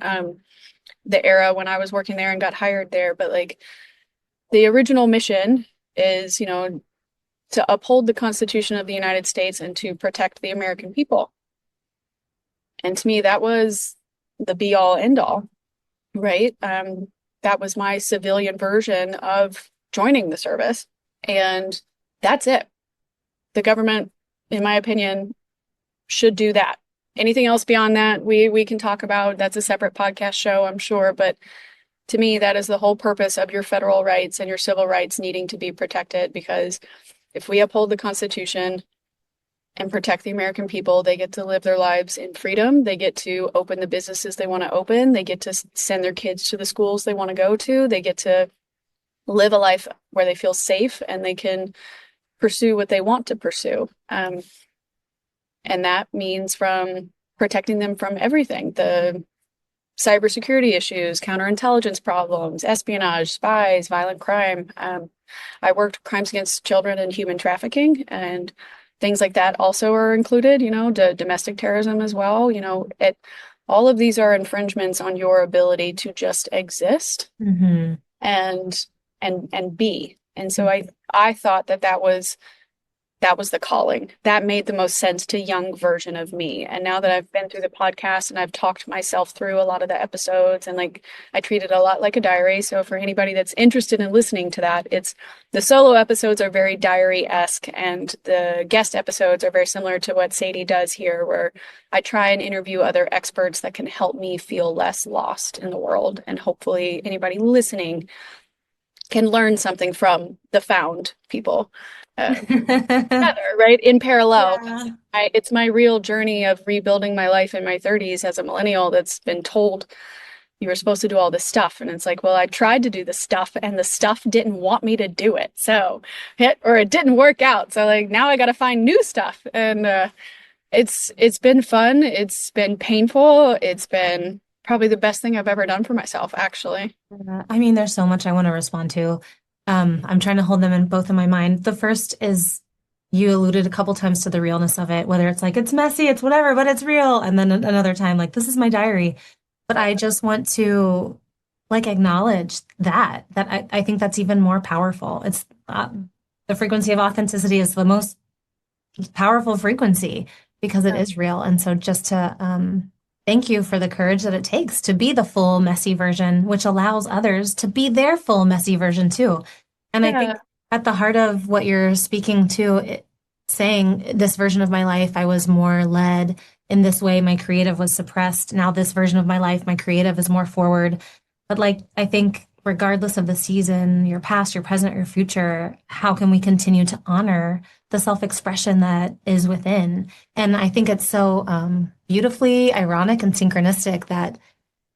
The era when I was working there and got hired there. But like the original mission is, to uphold the Constitution of the United States and to protect the American people. And to me, that was the be all end all, right? That was my civilian version of joining the service. And that's it. The government, in my opinion, should do that. Anything else beyond that, we can talk about. That's a separate podcast show, I'm sure. But to me, that is the whole purpose of your federal rights and your civil rights needing to be protected. Because if we uphold the Constitution and protect the American people, they get to live their lives in freedom. They get to open the businesses they want to open. They get to send their kids to the schools they want to go to. They get to live a life where they feel safe and they can pursue what they want to pursue. And that means from protecting them from everything, the cybersecurity issues, counterintelligence problems, espionage, spies, violent crime. I worked crimes against children and human trafficking, and things like that also are included, domestic terrorism as well. All of these are infringements on your ability to just exist Mm-hmm. and be. And so I thought that was the calling. That made the most sense to young version of me. And now that I've been through the podcast and I've talked myself through a lot of the episodes, and like I treat it a lot like a diary. So for anybody that's interested in listening to that, it's the solo episodes are very diary-esque, and the guest episodes are very similar to what Saidie does here, where I try and interview other experts that can help me feel less lost in the world. And hopefully anybody listening can learn something from the found people. Together, right? In parallel. Yeah. It's my real journey of rebuilding my life in my 30s as a millennial that's been told you were supposed to do all this stuff. And it's like, well, I tried to do the stuff and the stuff didn't want me to do it. So it didn't work out. So like now I got to find new stuff. And it's been fun. It's been painful. It's been probably the best thing I've ever done for myself, actually. I mean, there's so much I want to respond to. I'm trying to hold them in both in my mind. The first is you alluded a couple times to the realness of it, whether it's like it's messy, it's whatever, but it's real. And then another time, like this is my diary. But I just want to like acknowledge that I think that's even more powerful. It's the frequency of authenticity is the most powerful frequency because it is real. And so just to thank you for the courage that it takes to be the full messy version, which allows others to be their full messy version too. And I Yeah. think at the heart of what you're speaking to, saying this version of my life, I was more led in this way, my creative was suppressed. Now this version of my life, my creative is more forward. But like, I think regardless of the season, your past, your present, your future, how can we continue to honor the self-expression that is within? And I think it's so beautifully ironic and synchronistic that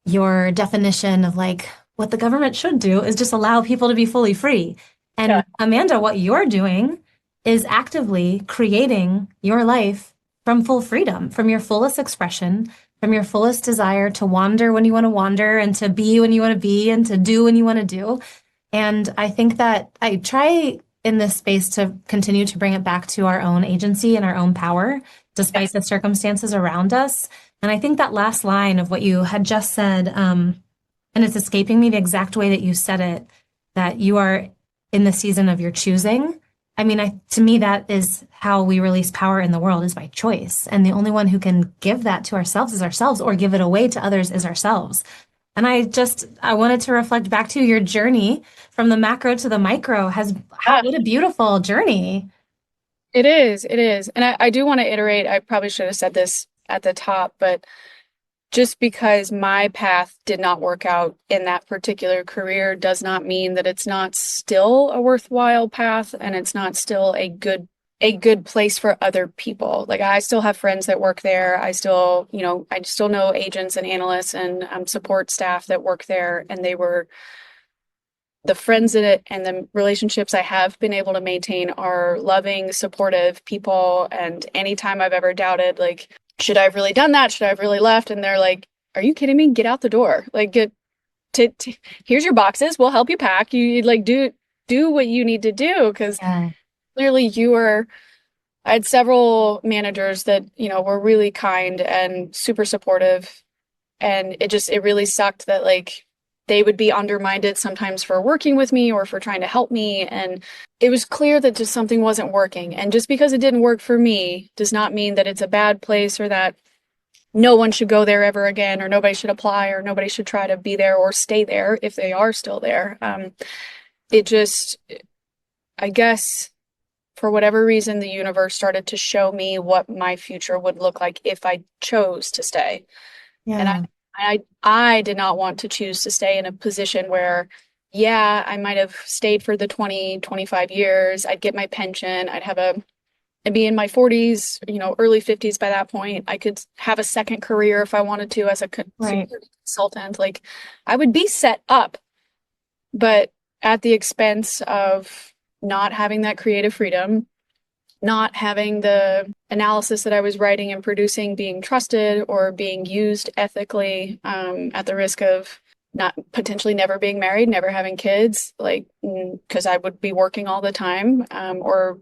your definition of like what the government should do is just allow people to be fully free. Yeah. And Amanda, what you're doing is actively creating your life from full freedom, from your fullest expression, from your fullest desire to wander when you want to wander and to be when you want to be and to do when you want to do. And I think that I try in this space to continue to bring it back to our own agency and our own power, despite the circumstances around us. And I think that last line of what you had just said, and it's escaping me the exact way that you said it, that you are in the season of your choosing. I mean, to me, that is how we release power in the world is by choice. And the only one who can give that to ourselves is ourselves, or give it away to others is ourselves. And I wanted to reflect back to your journey from the macro to the micro what a beautiful journey. It is. It is. And I do want to iterate. I probably should have said this at the top, but just because my path did not work out in that particular career does not mean that it's not still a worthwhile path and it's not still a good place for other people. Like I still have friends that work there. I still know agents and analysts and support staff that work there, and they were the friends in it and the relationships I have been able to maintain are loving, supportive people. And anytime I've ever doubted, like, should I have really done that? Should I have really left? And they're like, are you kidding me? Get out the door. Like, here's your boxes. We'll help you pack. You like do what you need to do. Cause Yeah. clearly I had several managers that, were really kind and super supportive. And it really sucked that like they would be undermined sometimes for working with me or for trying to help me. And it was clear that just something wasn't working. And just because it didn't work for me does not mean that it's a bad place or that no one should go there ever again, or nobody should apply, or nobody should try to be there or stay there if they are still there. It just, I guess, for whatever reason, the universe started to show me what my future would look like if I chose to stay. And Yeah. I did not want to choose to stay in a position where, yeah, I might have stayed for the 20, 25 years. I'd get my pension. I'd be in my 40s, early 50s by that point. I could have a second career if I wanted to as a Right. security consultant. Like I would be set up, but at the expense of not having that creative freedom, not having the analysis that I was writing and producing being trusted or being used ethically, at the risk of not potentially never being married, never having kids, like because I would be working all the time, or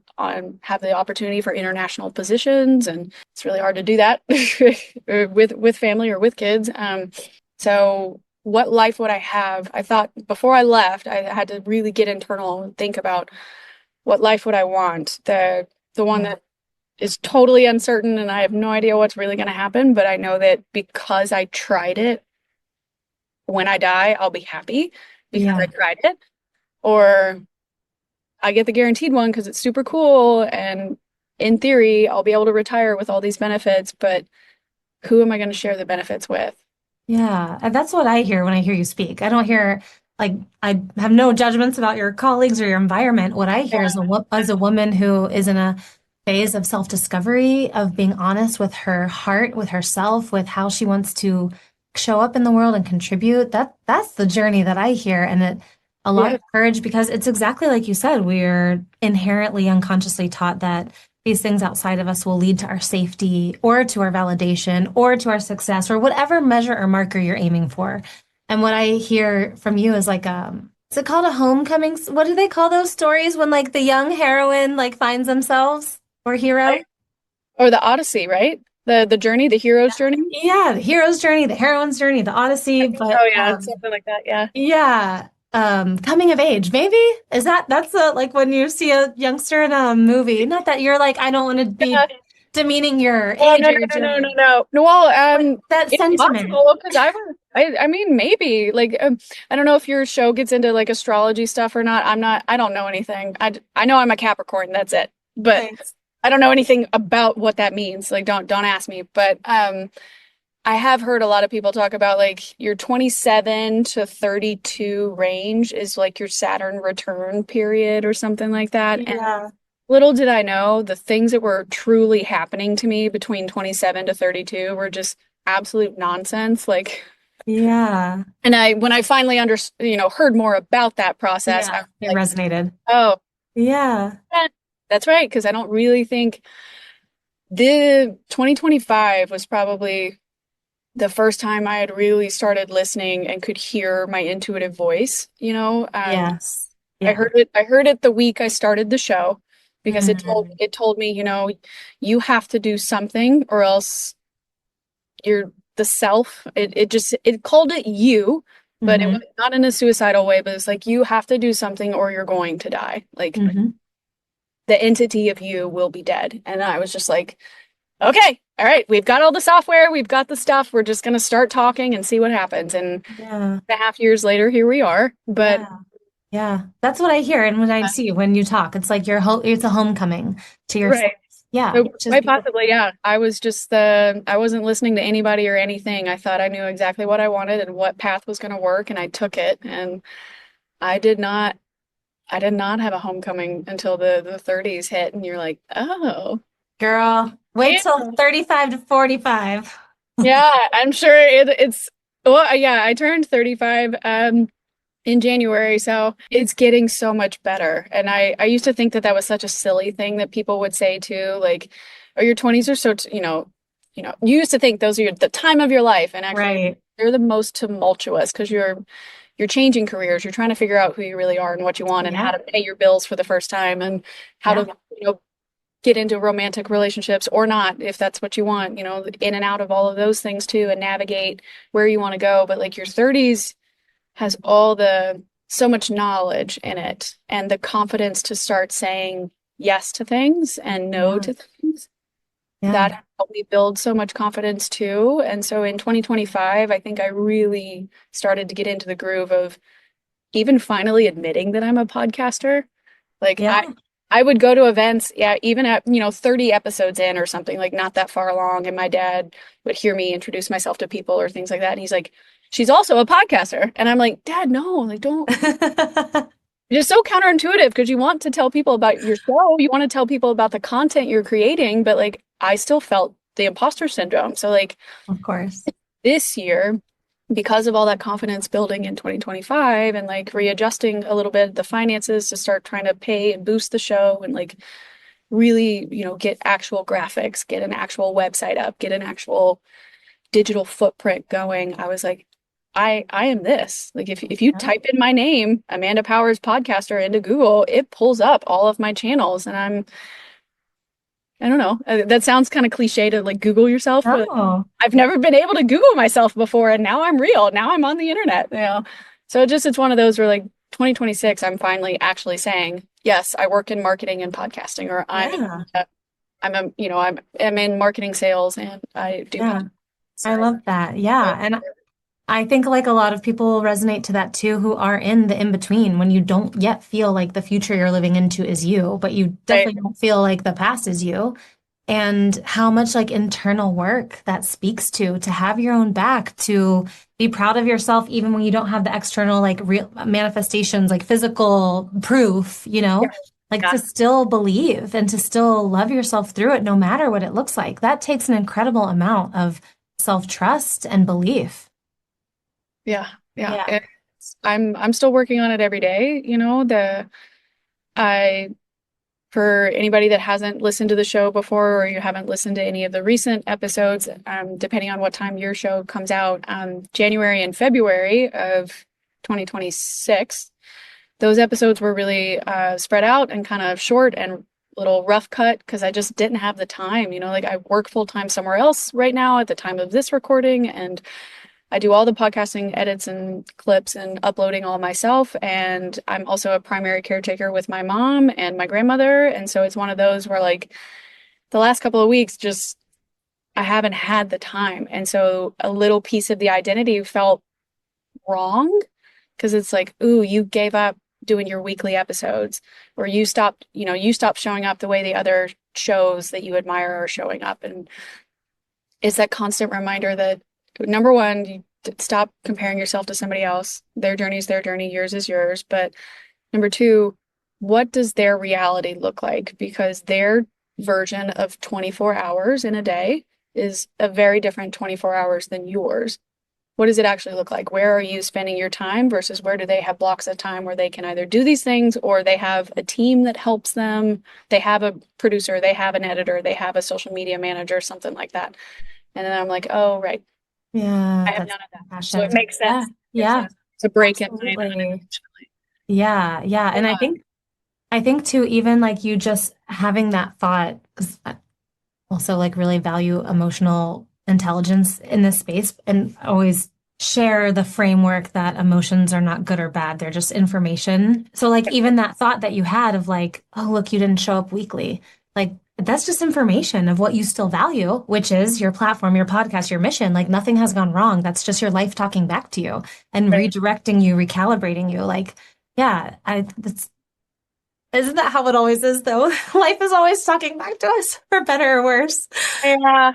have the opportunity for international positions, and it's really hard to do that with family or with kids. So what life would I have? I thought before I left, I had to really get internal and think about what life would I want. The one Yeah. that is totally uncertain and I have no idea what's really going to happen, but I know that because I tried it, when I die, I'll be happy because I Yeah. tried it. Or I get the guaranteed one because it's super cool and in theory, I'll be able to retire with all these benefits, but who am I going to share the benefits with? Yeah, and that's what I hear when I hear you speak. I don't hear like I have no judgments about your colleagues or your environment. What I hear is as a woman who is in a phase of self-discovery, of being honest with her heart, with herself, with how she wants to show up in the world and contribute. That's the journey that I hear, and a lot Yeah. of courage because it's exactly like you said, we're inherently unconsciously taught that these things outside of us will lead to our safety or to our validation or to our success or whatever measure or marker you're aiming for. And what I hear from you is like, is it called a homecoming? What do they call those stories when like the young heroine like finds themselves or hero? Right? Or the Odyssey, right? The journey, the hero's journey. Yeah, the hero's journey, the heroine's journey, the Odyssey, but Oh yeah, something like that. Yeah. yeah, coming of age, maybe is that's like when you see a youngster in a movie. Not that you're like, I don't want to be Yeah. demeaning your Oh age no or no your no no journey. no no. No, well, But that it's sentiment. possible because I mean maybe like I don't know if your show gets into like astrology stuff or not. I don't know anything. I know I'm a Capricorn. That's it. But Thanks. I don't know anything about what that means. Like don't ask me. But I have heard a lot of people talk about like your 27 to 32 range is like your Saturn return period or something like that. And Yeah. little did I know the things that were truly happening to me between 27 to 32 were just absolute nonsense. Like, Yeah. and when I finally heard more about that process, I Yeah. was It like, resonated. oh, Yeah. yeah, that's right. Because I don't really think the 2025 was probably the first time I had really started listening and could hear my intuitive voice, Yes. I Yeah. heard it the week I started the show because Mm. it told me, you have to do something or else you're the self. It called it you, but it was Hmm. not in a suicidal way, but it's like you have to do something or you're going to die. Like Hmm. the entity of you will be dead. And I was just like, okay, all right, we've got all the software, we've got the stuff. We're just gonna start talking and see what happens. And Yeah. 2.5 years later, here we are. But Yeah. Yeah. That's what I hear and when I see when you talk. It's like it's a homecoming to yourself. right. Yeah, So which is quite beautiful. possibly, yeah. I was just I wasn't listening to anybody or anything. I thought I knew exactly what I wanted and what path was going to work, and I took it. And I did not, I did not have a homecoming until the 30s hit, and you're like, oh, Girl, wait yeah, till 35 to 45. yeah. I'm sure it's. Well, yeah. I turned 35 in January, so it's getting so much better. And I used to think that that was such a silly thing that people would say too, like, "Oh, your 20s are so, you used to think those are the time of your life, and actually Right. they're the most tumultuous because you're changing careers, you're trying to figure out who you really are and what you want and how Yeah. to pay your bills for the first time and how Yeah. to, get into romantic relationships or not if that's what you want, in and out of all of those things too and navigate where you want to go. But like your 30s has so much knowledge in it and the confidence to start saying yes to things and no Yeah. to things. Yeah. That helped me build so much confidence too. And so in 2025, I think I really started to get into the groove of even finally admitting that I'm a podcaster. Like Yeah. I would go to events, yeah, even at, 30 episodes in or something, like not that far along. And my dad would hear me introduce myself to people or things like that. And he's like, she's also a podcaster. And I'm like, Dad, no, like, don't. It's just so counterintuitive because you want to tell people about your show. You want to tell people about the content you're creating. But like, I still felt the imposter syndrome. So, like, Of course. this year, because of all that confidence building in 2025 and like readjusting a little bit the finances to start trying to pay and boost the show and like really, get actual graphics, get an actual website up, get an actual digital footprint going. I was like, I am this. Like if you Yeah. type in my name, Amanda Powers podcaster into Google, it pulls up all of my channels and I don't know. That sounds kind of cliche to like Google yourself, but No. I've never been able to Google myself before, and now I'm real. Now I'm on the internet. So it's one of those where like 2026, I'm finally actually saying, yes, I work in marketing and podcasting, or Yeah. I'm in marketing sales and I do Yeah. podcasts. I love that. Yeah. And I think like a lot of people resonate to that too, who are in the in between when you don't yet feel like the future you're living into is you, but you Right. definitely don't feel like the past is you. And how much like internal work that speaks to have your own back, to be proud of yourself, even when you don't have the external like real manifestations, like physical proof, like Yeah. to still believe and to still love yourself through it, no matter what it looks like. That takes an incredible amount of self-trust and belief. Yeah. Yeah. Yeah. I'm still working on it every day. I For anybody that hasn't listened to the show before or you haven't listened to any of the recent episodes, depending on what time your show comes out, January and February of 2026, those episodes were really spread out and kind of short and little rough cut because I just didn't have the time. Like I work full time somewhere else right now at the time of this recording, and I do all the podcasting edits and clips and uploading all myself. And I'm also a primary caretaker with my mom and my grandmother. And so it's one of those where, like, the last couple of weeks, just I haven't had the time. And so a little piece of the identity felt wrong because it's like, ooh, you gave up doing your weekly episodes, or you stopped showing up the way the other shows that you admire are showing up. And it's that constant reminder that number one, you stop comparing yourself to somebody else. Their journey is their journey, yours is yours. But number two, what does their reality look like? Because their version of 24 hours in a day is a very different 24 hours than yours. What does it actually look like? Where are you spending your time versus where do they have blocks of time where they can either do these things or they have a team that helps them? They have a producer, they have an editor, they have a social media manager, something like that. And then I'm like, oh, right. I Yeah, have that's none of that. So it passion. makes Yeah, sense. Makes yeah, sense. It's a break in my absolutely. Yeah, yeah. And I Yeah. think too, even like you just having that thought, because I also like really value emotional intelligence in this space and always share the framework that emotions are not good or bad. They're just information. So like even that thought that you had of like, oh, look, you didn't show up weekly. Like that's just information of what you still value, which is your platform, your podcast, your mission. Like nothing has gone wrong. That's just your life talking back to you and Right. redirecting you, recalibrating you. Like, yeah, that's isn't that how it always is, though? Life is always talking back to us, for better or worse. Yeah.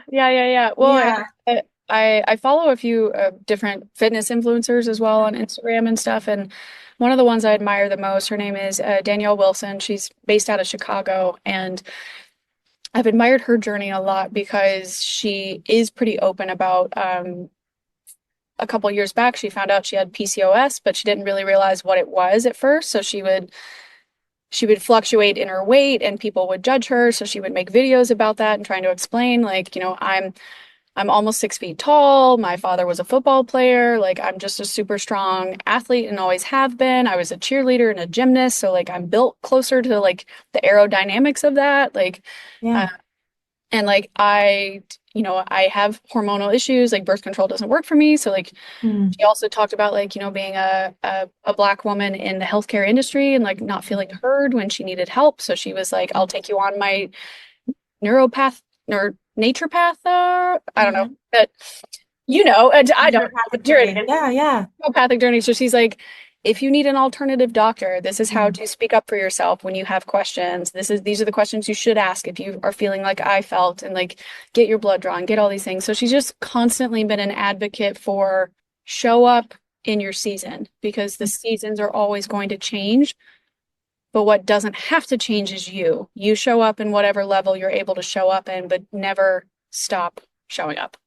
Well, Yeah. I follow a few different fitness influencers as well on Instagram and stuff. And one of the ones I admire the most, her name is Danielle Wilson. She's based out of Chicago. And I've admired her journey a lot because she is pretty open about a couple years back, she found out she had PCOS, but she didn't really realize what it was at first. So she would fluctuate in her weight and people would judge her. So she would make videos about that and trying to explain, like, I'm almost 6 feet tall. My father was a football player. Like, I'm just a super strong athlete and always have been. I was a cheerleader and a gymnast. So, like, I'm built closer to like the aerodynamics of that. Like, uh, Yeah. and like, I have hormonal issues. Like, birth control doesn't work for me. So, like, Mm. she also talked about like, being a black woman in the healthcare industry and like not feeling heard when she needed help. So she was like, I'll take you on my neuropath or nature path. I don't know, Mhm. but I don't Naturopathic journey, journey. Yeah, yeah. neuropathic journey. So she's like, if you need an alternative doctor, this is how to speak up for yourself when you have questions. These are the questions you should ask if you are feeling like I felt, and like get your blood drawn, get all these things. So she's just constantly been an advocate for show up in your season, because the seasons are always going to change. But what doesn't have to change is you. You show up in whatever level you're able to show up in, but never stop showing up.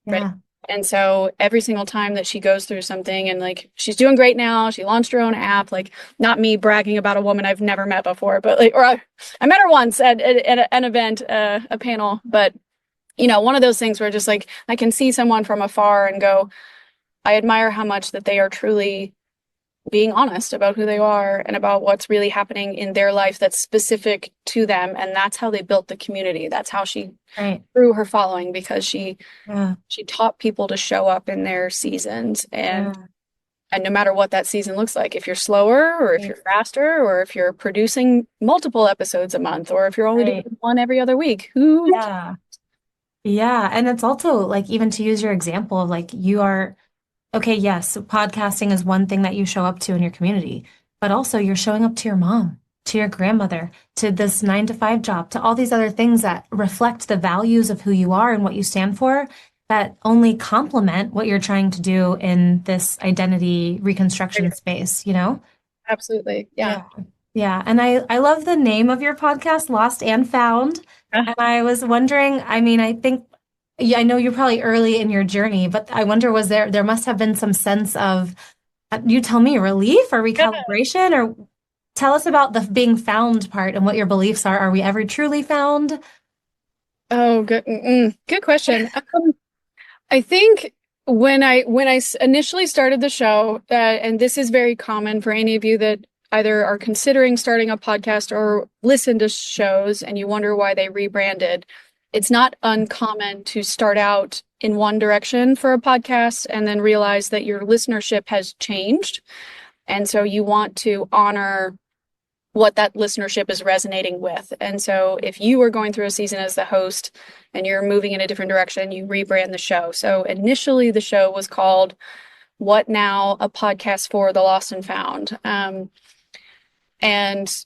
Right. Yeah. And so every single time that she goes through something, and like she's doing great now, she launched her own app, like not me bragging about a woman I've never met before, but like, or I met her once at an event, a panel, but one of those things where just like I can see someone from afar and go, I admire how much that they are truly being honest about who they are and about what's really happening in their life that's specific to them. And that's how they built the community. That's how she Right. grew her following, because she Yeah. taught people to show up in their seasons, Yeah. and no matter what that season looks like, if you're slower or if Right. you're faster, or if you're producing multiple episodes a month, or if you're only doing Right. one every other week, who Yeah. Yeah. And it's also like, even to use your example of like, you are, okay, yes, podcasting is one thing that you show up to in your community, but also you're showing up to your mom, to your grandmother, to this 9 to 5 job, to all these other things that reflect the values of who you are and what you stand for, that only complement what you're trying to do in this identity reconstruction space, you know? absolutely, yeah. Yeah. Yeah. And I love the name of your podcast, Lost and Found. And I was wondering, I mean, I think, yeah, I know you're probably early in your journey, but I wonder, there must have been some sense of, you tell me, relief or recalibration, or tell us about the being found part and what your beliefs are. Are we ever truly found? Oh, good. Good question. I think when I initially started the show, and this is very common for any of you that either are considering starting a podcast or listen to shows and you wonder why they rebranded, it's not uncommon to start out in one direction for a podcast and then realize that your listenership has changed. And so you want to honor what that listenership is resonating with. And so if you are going through a season as the host and you're moving in a different direction, you rebrand the show. So initially the show was called What Now? A Podcast for the Lost and Found. And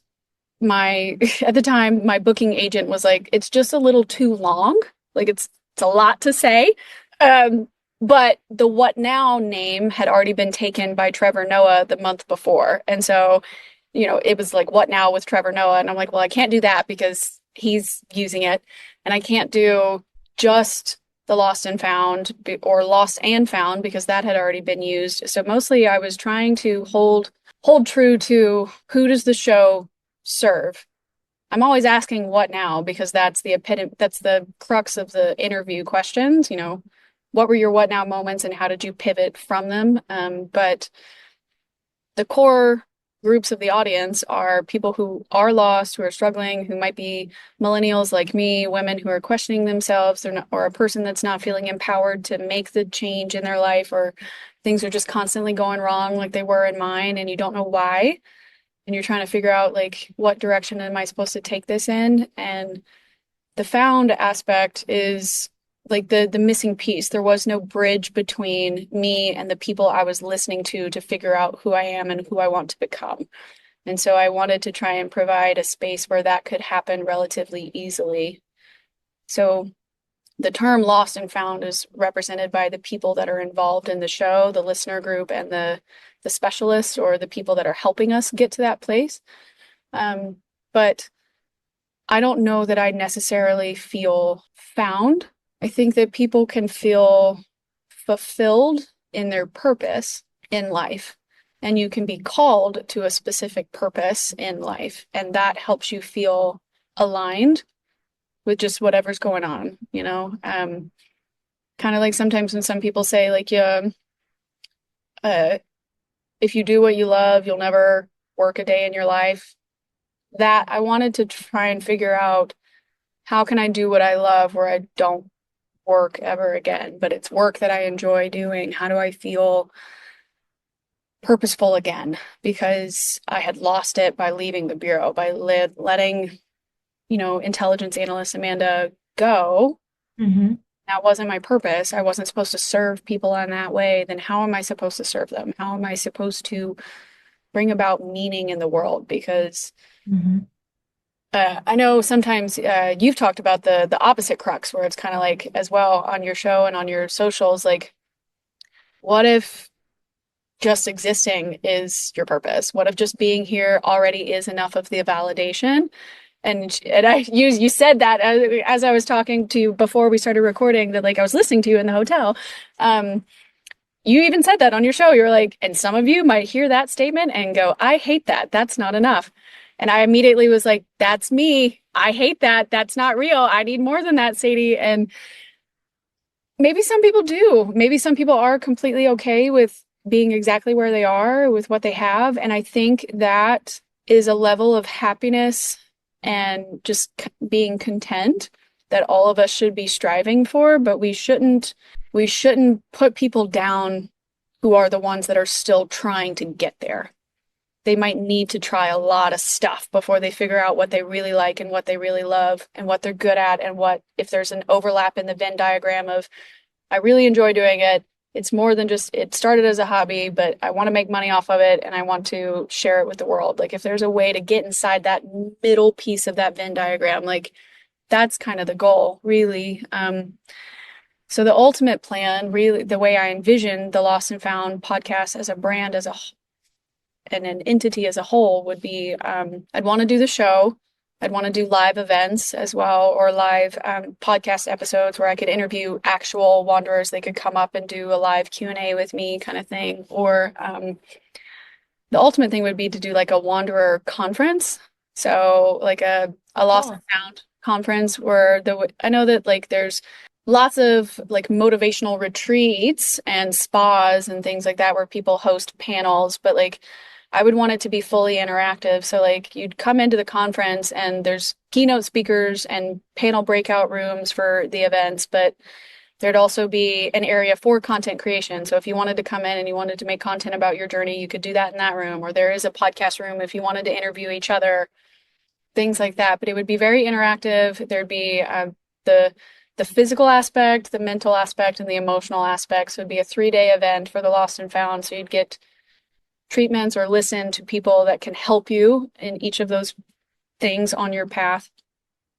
my at the time my booking agent was like, it's just a little too long, like it's a lot to say. But the What Now name had already been taken by Trevor Noah the month before, and so it was like What Now with Trevor Noah, and I'm like, well, I can't do that because he's using it, and I can't do just the Lost and Found or Lost and Found because that had already been used. So mostly I was trying to hold true to who does the show serve. I'm always asking what now because that's the crux of the interview questions. What were your what now moments and how did you pivot from them? But the core groups of the audience are people who are lost, who are struggling, who might be millennials like me, women who are questioning themselves, or a person that's not feeling empowered to make the change in their life, or things are just constantly going wrong like they were in mine and you don't know why. And you're trying to figure out like what direction am I supposed to take this in? And the found aspect is like the missing piece. There was no bridge between me and the people I was listening to figure out who I am and who I want to become. And so I wanted to try and provide a space where that could happen relatively easily. So the term lost and found is represented by the people that are involved in the show, the listener group, and the specialists or the people that are helping us get to that place. But I don't know that I necessarily feel found. I think that people can feel fulfilled in their purpose in life, and you can be called to a specific purpose in life, and that helps you feel aligned with just whatever's going on. Kind of like sometimes when some people say like, yeah, if you do what you love, you'll never work a day in your life. That I wanted to try and figure out, how can I do what I love where I don't work ever again, but it's work that I enjoy doing. How do I feel purposeful again? Because I had lost it by leaving the bureau, by letting, intelligence analyst Amanda go. Mm-hmm. That wasn't my purpose. I wasn't supposed to serve people in that way. Then how am I supposed to serve them? How am I supposed to bring about meaning in the world because Mhm. I know sometimes you've talked about the opposite crux where it's kind of like as well on your show and on your socials, like what if just existing is your purpose? What if just being here already is enough of the validation? And I you said that as I was talking to you before we started recording that like I was listening to you in the hotel. Um, you even said that on your show. You're like, and some of you might hear that statement and go, I hate that. That's not enough. And I immediately was like, that's me. I hate that. That's not real. I need more than that, Sadie. And maybe some people do. Maybe some people are completely okay with being exactly where they are with what they have. And I think that is a level of happiness and just being content that all of us should be striving for, but we shouldn't put people down who are the ones that are still trying to get there. They might need to try a lot of stuff before they figure out what they really like and what they really love and what they're good at and what if there's an overlap in the Venn diagram of I really enjoy doing it. It's more than just it started as a hobby, but I want to make money off of it and I want to share it with the world. Like if there's a way to get inside that middle piece of that Venn diagram, like that's kind of the goal, really. So the ultimate plan, really, the way I envision the Lost and Found podcast as a brand, and an entity as a whole would be, I'd want to do the show. I'd want to do live events as well, or live podcast episodes where I could interview actual wanderers. They could come up and do a live Q&A with me, kind of thing. Or the ultimate thing would be to do like a wanderer conference. So like a Lost and Oh, Found conference where I know that like there's lots of like motivational retreats and spas and things like that where people host panels, but like I would want it to be fully interactive. So like you'd come into the conference and there's keynote speakers and panel breakout rooms for the events, but there'd also be an area for content creation. So if you wanted to come in and you wanted to make content about your journey, you could do that in that room. Or there is a podcast room if you wanted to interview each other, things like that. But it would be very interactive. There'd be the the physical aspect, the mental aspect, and the emotional aspects. Would be a 3-day event for the Lost and Found. So you'd get treatments or listen to people that can help you in each of those things on your path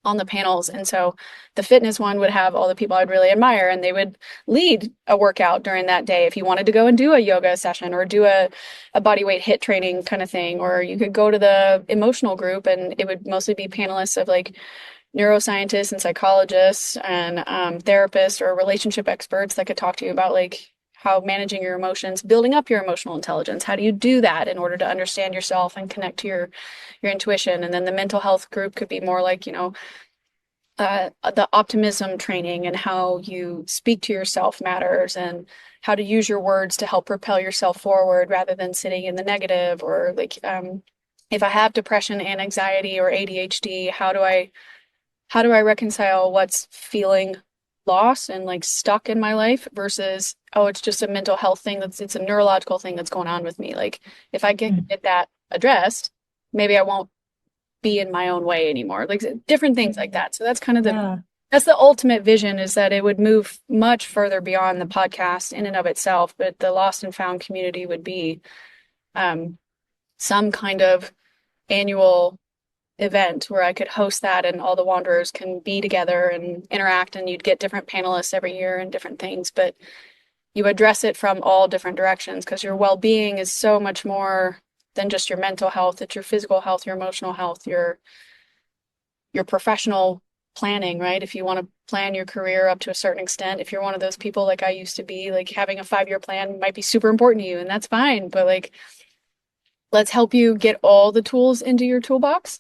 on the panels. And so the fitness one would have all the people I'd really admire, and they would lead a workout during that day. If you wanted to go and do a yoga session or do a body weight hit training kind of thing, or you could go to the emotional group and it would mostly be panelists of like neuroscientists and psychologists and therapists or relationship experts that could talk to you about like how managing your emotions, building up your emotional intelligence. How do you do that in order to understand yourself and connect to your intuition? And then the mental health group could be more like, the optimism training and how you speak to yourself matters and how to use your words to help propel yourself forward rather than sitting in the negative or like if I have depression and anxiety or ADHD, how do I reconcile what's feeling lost and like stuck in my life versus, oh, it's just a mental health thing it's a neurological thing that's going on with me. Like if I mm, get that addressed, maybe I won't be in my own way anymore. Like different things like mm, that. So that's kind of yeah. that's the ultimate vision is that it would move much further beyond the podcast in and of itself, but the Lost and Found community would be um, some kind of annual event where I could host that and all the wanderers can be together and interact and you'd get different panelists every year and different things, but you address it from all different directions because your well-being is so much more than just your mental health. It's your physical health, your emotional health, your professional planning, right? If you want to plan your career up to a certain extent, if you're one of those people like I used to be, like having a 5-year plan might be super important to you and that's fine, but like let's help you get all the tools into your toolbox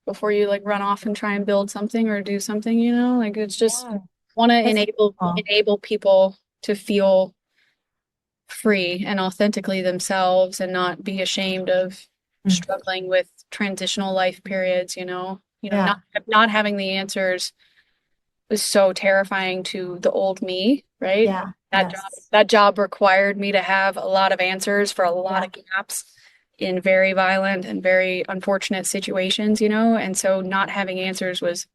before you like run off and try and build something or do something, like it's just Yeah. want to That's enable beautiful. enable people to feel free and authentically themselves and not be ashamed of Mm, struggling with transitional life periods, yeah. not having the answers was so terrifying to the old me, right? Yeah. That job Yes. that job required me to have a lot of answers for a lot Yeah. of gaps in very violent and very unfortunate situations, and so not having answers was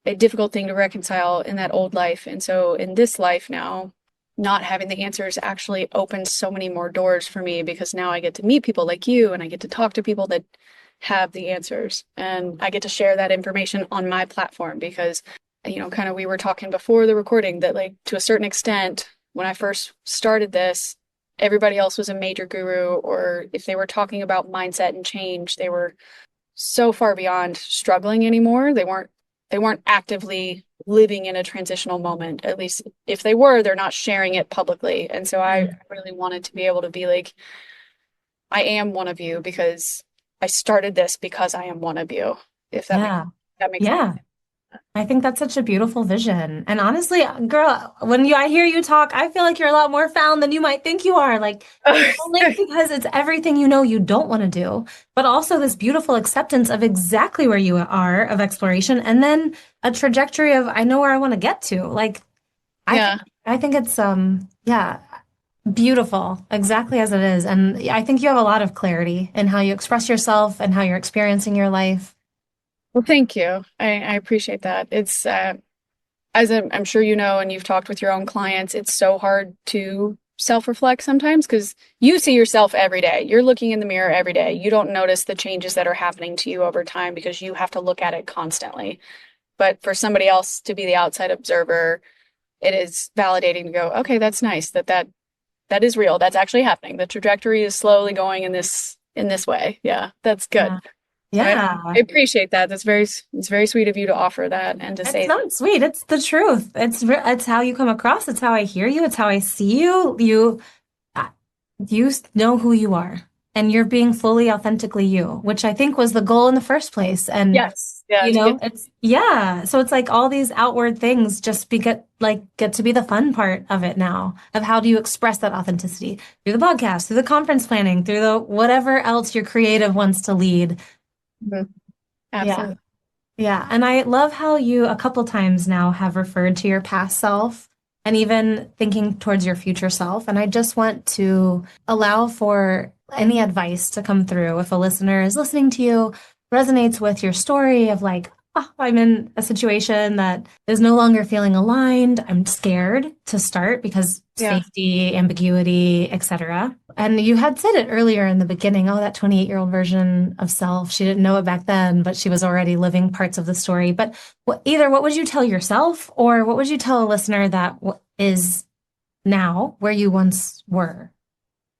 a difficult thing to reconcile in that old life. And so in this life now, not having the answers actually opens so many more doors for me because now I get to meet people like you and I get to talk to people that have the answers and I get to share that information on my platform because, kind of we were talking before the recording that like to a certain extent, when I first started this, everybody else was a major guru, or if they were talking about mindset and change, they were so far beyond struggling anymore. They weren't actively living in a transitional moment. At least if they were, they're not sharing it publicly. And so I Mm. really wanted to be able to be like, I am one of you because I started this because I am one of you. If Yeah. that makes any Yeah. I think that's such a beautiful vision. And honestly, girl, I hear you talk, I feel like you're a lot more found than you might think you are. Like, not sense. only because it's everything you know you don't want to do, but also this beautiful acceptance of exactly where you are of exploration, and then a trajectory of I know where I want to get to. Like, I think Yeah. I think it's yeah, beautiful, exactly as it is. And I think you have a lot of clarity in how you express yourself and how you're experiencing your life. Well, thank you. I appreciate that. It's as I'm sure you know, and you've talked with your own clients, it's so hard to self-reflect sometimes because you see yourself every day. You're looking in the mirror every day. You don't notice the changes that are happening to you over time because you have to look at it constantly. But for somebody else to be the outside observer, it is validating to go, okay, that's nice that is real. That's actually happening. The trajectory is slowly going in this way. Yeah, that's good. Yeah. So I Yeah. appreciate that. It's very sweet of you to offer that and to It's say that. not sweet. It's the truth. It's how you come across. It's how I hear you. It's how I see you. Uh, you know who you are, and you're being fully authentically you, which I think was the goal in the first place. And Yes. Yeah, to get it's yeah. So it's like all these outward things just get to be the fun part of it now. Of how do you express that authenticity through the podcast, through the conference planning, through the whatever else your creative wants to lead. Mhm. Yeah. Absolutely. Yeah, and I love how you a couple times now have referred to your past self and even thinking towards your future self. And I just want to allow for any advice to come through if a listener is listening to you, resonates with your story of like, oh, I'm in a situation that is no longer feeling aligned. I'm scared to start because Yeah. safety, ambiguity, etc. And you had said it earlier in the beginning, oh, that 28-year-old version of self, she didn't know it back then, but she was already living parts of the story. But either what would you tell yourself or what would you tell a listener that is now where you once were?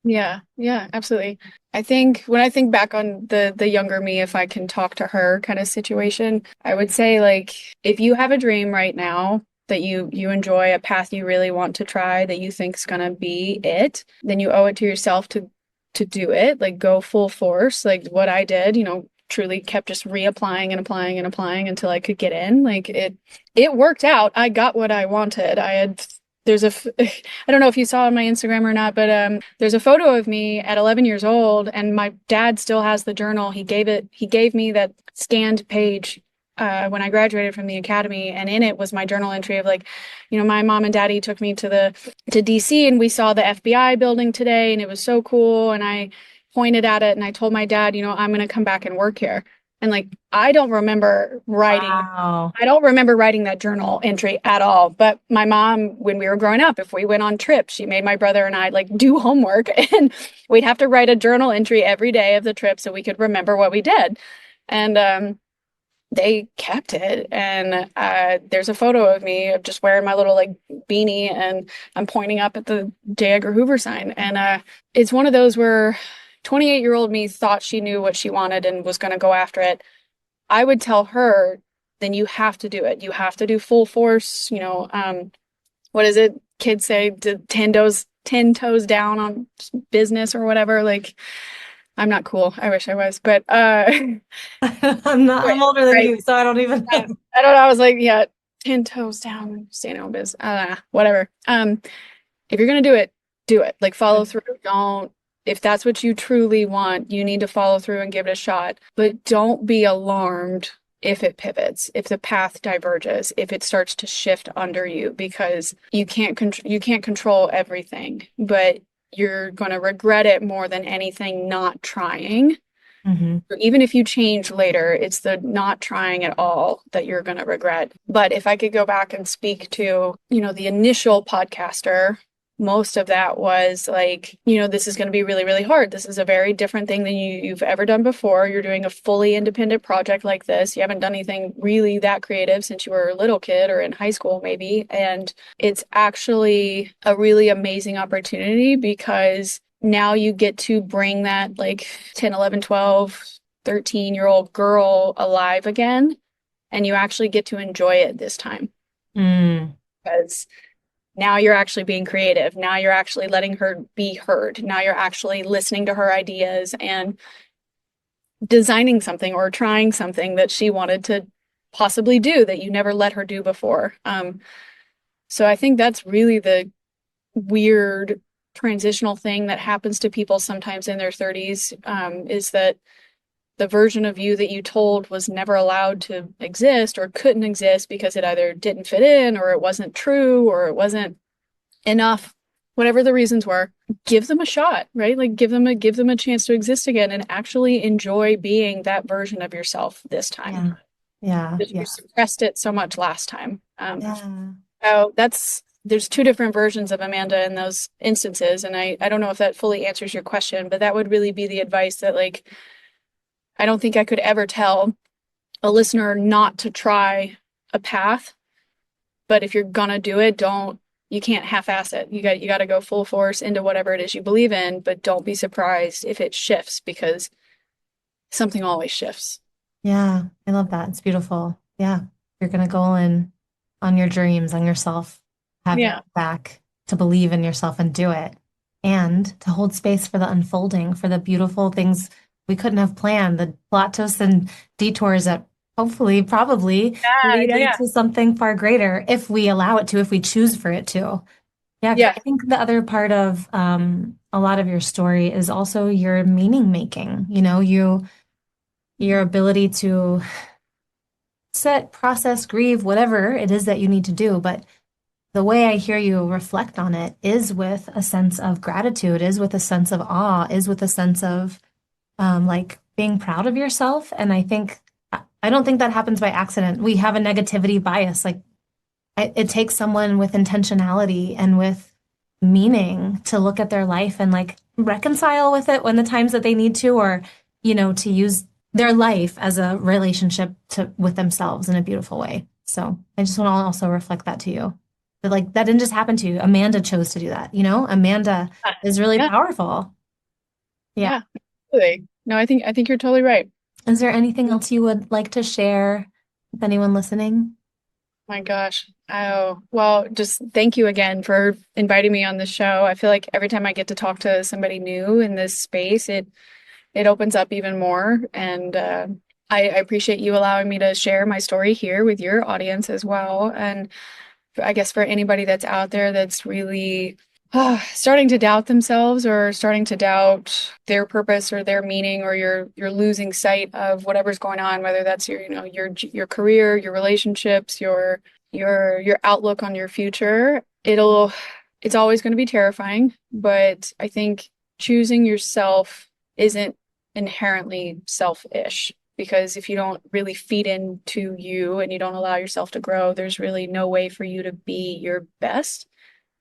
Yeah. Yeah, absolutely. I think when I think back on the younger me, if I can talk to her kind of situation, I would say like if you have a dream right now that you enjoy, a path you really want to try that you think's gonna be it, then you owe it to yourself to do it, like go full force, like what I did, truly kept just reapplying and applying and applying until I could get in. Like it worked out. I got what I wanted. There's I don't know if you saw on my Instagram or not, but there's a photo of me at 11 years old, and my dad still has the journal. He gave me that scanned page when I graduated from the academy, and in it was my journal entry of like, my mom and daddy took me to DC, and we saw the FBI building today, and it was so cool. And I pointed at it, and I told my dad, I'm going to come back and work here. And like, Wow. I don't remember writing that journal entry at all. But my mom, when we were growing up, if we went on trips, she made my brother and I like do homework and we'd have to write a journal entry every day of the trip so we could remember what we did. And they kept it. And there's a photo of me of just wearing my little like beanie and I'm pointing up at the J. Edgar Hoover sign. And it's one of those where 28-year-old me thought she knew what she wanted and was going to go after it. I would tell her, then you have to do it. You have to do full force. What is it? Kids say 10 toes down on business or whatever. Like, I'm not cool. I wish I was, but I'm not, I'm older than right. you, so I don't even know. I don't know. I was like, yeah, 10 toes down, stay on biz. Whatever. If you're gonna do it. Like follow through. Don't If that's what you truly want, you need to follow through and give it a shot. But don't be alarmed if it pivots, if the path diverges, if it starts to shift under you, because you can't control everything, but you're going to regret it more than anything not trying. Hmm. So even if you change later, it's the not trying at all that you're going to regret. But if I could go back and speak to, the initial podcaster, most of that was like, this is going to be really, really hard. This is a very different thing than you've ever done before. You're doing a fully independent project like this. You haven't done anything really that creative since you were a little kid or in high school, maybe. And it's actually a really amazing opportunity because now you get to bring that like 10, 11, 12, 13-year-old girl alive again. And you actually get to enjoy it this time Mm, because now you're actually being creative. Now you're actually letting her be heard. Now you're actually listening to her ideas and designing something or trying something that she wanted to possibly do that you never let her do before. So I think that's really the weird transitional thing that happens to people sometimes in their 30s, is that the version of you that you told was never allowed to exist or couldn't exist because it either didn't fit in or it wasn't true or it wasn't enough, whatever the reasons were. Give them a shot, right? Like give them a chance to exist again and actually enjoy being that version of yourself this time. yeah. Yeah. Because you Yeah. suppressed it so much last time. Yeah. So there's two different versions of Amanda in those instances, and I don't know if that fully answers your question, but that would really be the advice that like I don't think I could ever tell a listener not to try a path, but if you're gonna do it, you can't half-ass it. You got to go full force into whatever it is you believe in, but don't be surprised if it shifts because something always shifts. Yeah. I love that. It's beautiful. Yeah. You're going to go in on your dreams, on yourself, have your Yeah. back to believe in yourself and do it, and to hold space for the unfolding, for the beautiful things we couldn't have planned, the plot twists and detours that hopefully, probably Yeah, yeah, lead yeah. to something far greater if we allow it to, if we choose for it to. Yeah, because Yeah. I think the other part of a lot of your story is also your meaning making. Your ability to set, process, grieve, whatever it is that you need to do. But the way I hear you reflect on it is with a sense of gratitude, is with a sense of awe, is with a sense of like being proud of yourself. And I don't think that happens by accident. We have a negativity bias. Like it takes someone with intentionality and with meaning to look at their life and like reconcile with it when the times that they need to, or, to use their life as a relationship with themselves in a beautiful way. So I just want to also reflect that to you. But like that didn't just happen to you. Amanda chose to do that, Amanda is really Yeah. powerful. Yeah. Yeah. Absolutely. No, I think you're totally right. Is there anything else you would like to share with anyone listening? My gosh. Oh, well, just thank you again for inviting me on the show. I feel like every time I get to talk to somebody new in this space, it opens up even more. And I appreciate you allowing me to share my story here with your audience as well. And I guess for anybody that's out there that's really starting to doubt themselves or starting to doubt their purpose or their meaning, or you're losing sight of whatever's going on, whether that's your career, your relationships, your outlook on your future, it's always going to be terrifying, but I think choosing yourself isn't inherently selfish, because if you don't really feed into you and you don't allow yourself to grow, there's really no way for you to be your best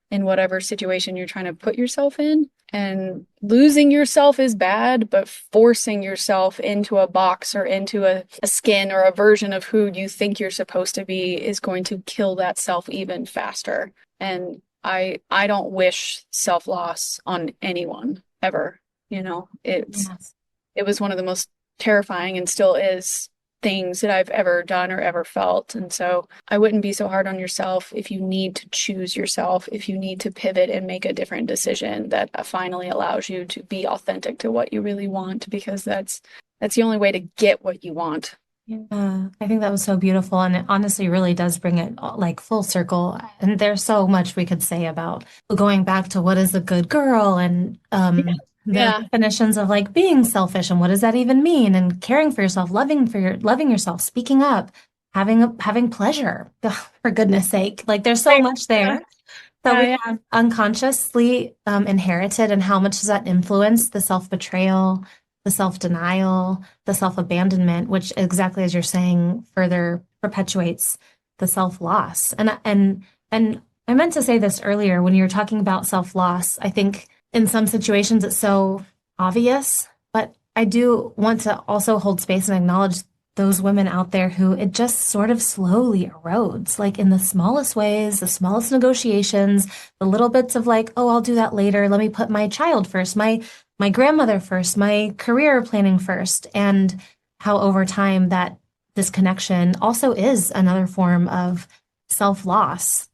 in whatever situation you're trying to put yourself in. And losing yourself is bad, but forcing yourself into a box or into a skin or a version of who you think you're supposed to be is going to kill that self even faster. And I don't wish self-loss on anyone ever. Yes. It was one of the most terrifying and still is things that I've ever done or ever felt. And so I wouldn't be so hard on yourself if you need to choose yourself, if you need to pivot and make a different decision that finally allows you to be authentic to what you really want, because that's the only way to get what you want. Yeah, I think that was so beautiful. And it honestly really does bring it like full circle. And there's so much we could say about going back to what is a good girl and the Yeah. definitions of like being selfish and what does that even mean, and caring for yourself, loving yourself, speaking up, having pleasure, ugh, for goodness sake. Like there's so Right. much Yeah. there that Yeah. we Yeah. have unconsciously inherited, and how much does that influence the self-betrayal, the self-denial, the self-abandonment, which exactly as you're saying further perpetuates the self-loss. And I meant to say this earlier when you were talking about self-loss. I think in some situations it's so obvious, but I do want to also hold space and acknowledge those women out there who it just sort of slowly erodes, like in the smallest ways, the smallest negotiations, the little bits of like, oh, I'll do that later. Let me put my child first, my grandmother first, my career planning first, and how over time that disconnection also is another form of self-loss.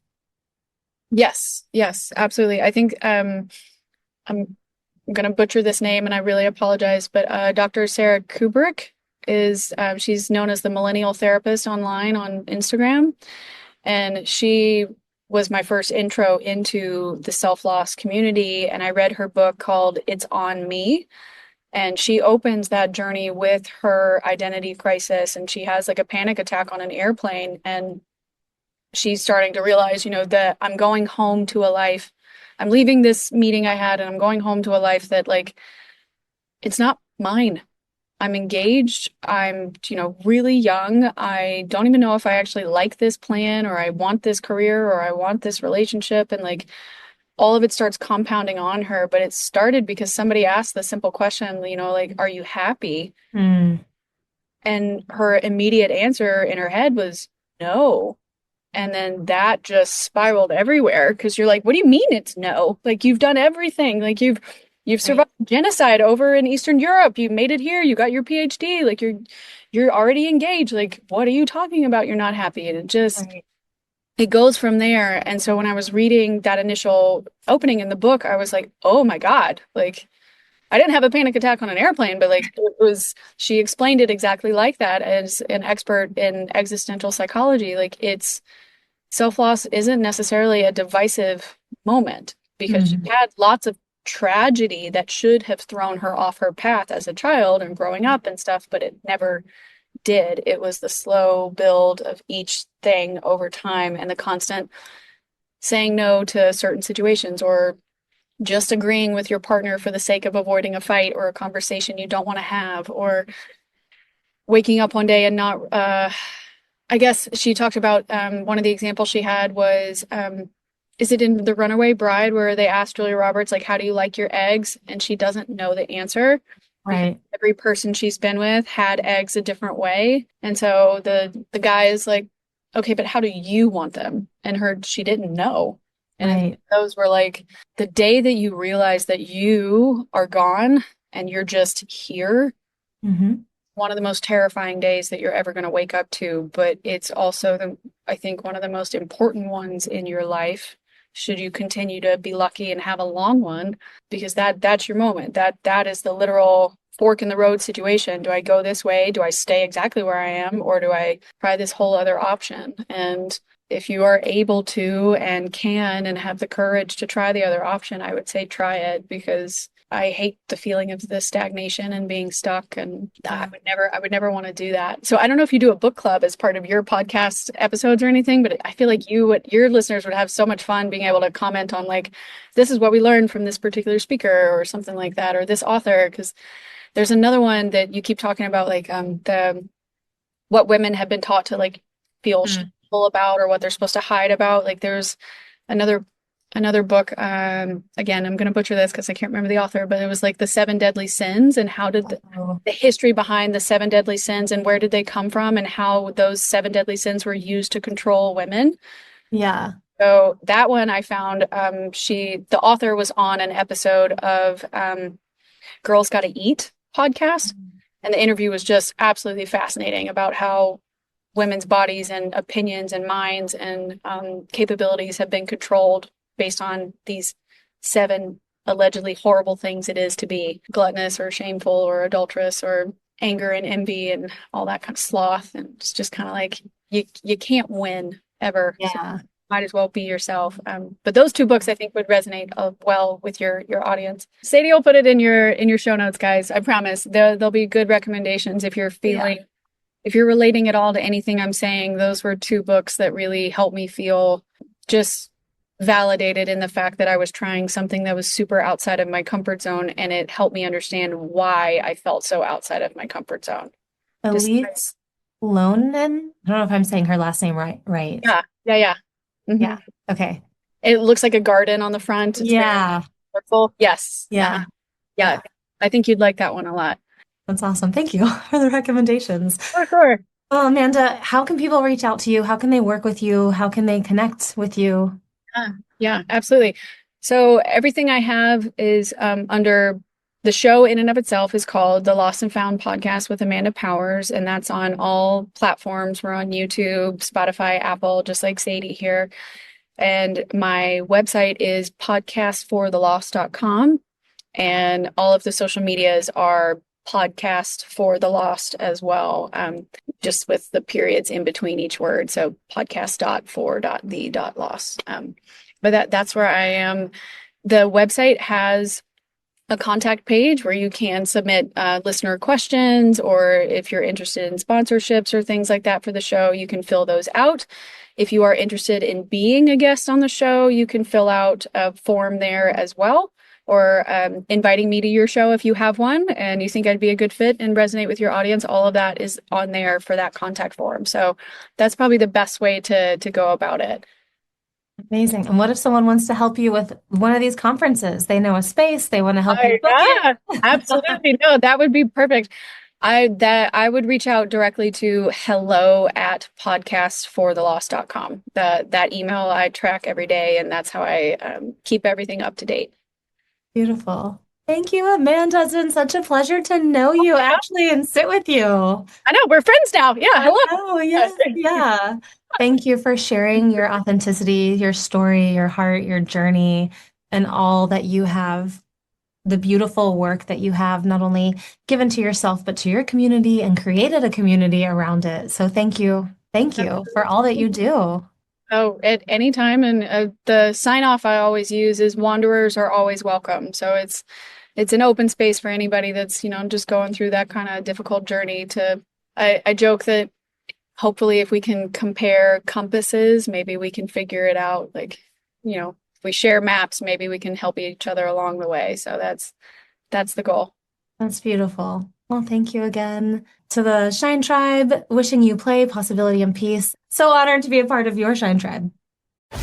Yes, yes, absolutely. I think I'm going to butcher this name and I really apologize, but Dr. Sarah Kubrick is she's known as the millennial therapist online on Instagram, and she was my first intro into the self-loss community, and I read her book called It's on Me. And she opens that journey with her identity crisis, and she has like a panic attack on an airplane, and she's starting to realize, that I'm going home to a life. I'm leaving this meeting I had and I'm going home to a life that like it's not mine. I'm engaged. I'm, really young. I don't even know if I actually like this plan or I want this career or I want this relationship. And like all of it starts compounding on her. But it started because somebody asked the simple question, like, are you happy? Mm, And her immediate answer in her head was no. And then that just spiraled everywhere because you're like, what do you mean it's no? Like you've done everything. Like you've right, survived genocide over in Eastern Europe. You made it here. You got your PhD. Like you're already engaged. Like what are you talking about? You're not happy. And right. it goes from there. And so when I was reading that initial opening in the book, I was like, oh my God. Like I didn't have a panic attack on an airplane, but like she explained it exactly like that as an expert in existential psychology. Like it's self-loss isn't necessarily a divisive moment because she Mhm. had lots of tragedy that should have thrown her off her path as a child and growing up and stuff, but it never did. It was the slow build of each thing over time and the constant saying no to certain situations or just agreeing with your partner for the sake of avoiding a fight or a conversation you don't want to have, or waking up one day and not I guess she talked about one of the examples she had was is it in The Runaway Bride where they asked Julia Roberts like how do you like your eggs, and she doesn't know the answer because Right, every person she's been with had eggs a different way, and so the guy is like, okay, but how do you want them? And she didn't know. And right. those were like the day that you realize that you are gone and you're just here, Hmm. one of the most terrifying days that you're ever going to wake up to, but it's also I think one of the most important ones in your life should you continue to be lucky and have a long one, because that's your moment. That is the literal fork in the road situation. Do I go this way? Do I stay exactly where I am, or do I try this whole other option? And if you are able to and can and have the courage to try the other option, I would say try it, because I hate the feeling of the stagnation and being stuck, and Yeah. I would never want to do that. So I don't know if you do a book club as part of your podcast episodes or anything, but I feel like your listeners would have so much fun being able to comment on like, this is what we learned from this particular speaker or something like that, or this author, because there's another one that you keep talking about, like the what women have been taught to like feel Mm. shameful about or what they're supposed to hide about. Like there's another book, again, I'm going to butcher this because I can't remember the author, but it was like the seven deadly sins, and how did Oh, the history behind the seven deadly sins and where did they come from and how those seven deadly sins were used to control women. yeah. So that one I found, the author was on an episode of Girls Gotta Eat podcast, and the interview was just absolutely fascinating about how women's bodies and opinions and minds and capabilities have been controlled based on these seven allegedly horrible things it is to be gluttonous or shameful or adulterous or anger and envy and all that kind of sloth. And it's just kind of like you can't win ever. So Yeah. might as well be yourself. But those two books I think would resonate well with your audience. Sadie will put it in your show notes, guys. I promise there'll be good recommendations if you're Yeah. feeling, if you're relating at all to anything I'm saying. Those were two books that really helped me feel just validated in the fact that I was trying something that was super outside of my comfort zone, and it helped me understand why I felt so outside of my comfort zone. Just Elise Lonen. I don't know if I'm saying her last name right. Right. yeah, yeah, yeah. Yeah. Hmm. Okay. It looks like a garden on the front. It's very Yeah. colorful. Yes. Yeah. Yeah. Yeah. I think you'd like that one a lot. That's awesome. Thank you for the recommendations. For sure. Well, Amanda, how can people reach out to you? How can they work with you? How can they connect with you? Yeah, absolutely. So everything I have is under the show in and of itself is called the Lost and Found Podcast with Amanda Powers, and that's on all platforms. We're on YouTube, Spotify, Apple, just like Sadie here. And my website is podcastforthelost.com, and all of the social medias are podcast for the lost as well, just with the periods in between each word. So podcast.for.the.lost. But that's where I am. The website has a contact page where you can submit listener questions, or if you're interested in sponsorships or things like that for the show, you can fill those out. If you are interested in being a guest on the show, you can fill out a form there as well, or inviting me to your show if you have one and you think I'd be a good fit and resonate with your audience. All of that is on there for that contact form. So that's probably the best way to go about it. Amazing. And what if someone wants to help you with one of these conferences? They know a space, they want to help you book Yeah, it. absolutely. No, that would be perfect. I would reach out directly to hello@podcastforthelost.com. That email I track every day, and that's how I keep everything up to date. Beautiful. Thank you, Amanda. It's been such a pleasure to know you actually and sit with you. I know we're friends now. Yeah, I hello. know. Yes. Yeah. Thank you for sharing your authenticity, your story, your heart, your journey, and all that you have, the beautiful work that you have not only given to yourself, but to your community and created a community around it. So thank you. Thank you for all that you do. Oh, at any time, and the sign off I always use is wanderers are always welcome. So it's an open space for anybody that's, just going through that kind of difficult journey to I joke that hopefully if we can compare compasses, maybe we can figure it out. Like, if we share maps, maybe we can help each other along the way. So that's the goal. That's beautiful. Well, thank you again to the Shine Tribe, wishing you play, possibility, and peace. So honored to be a part of your Shine Tribe.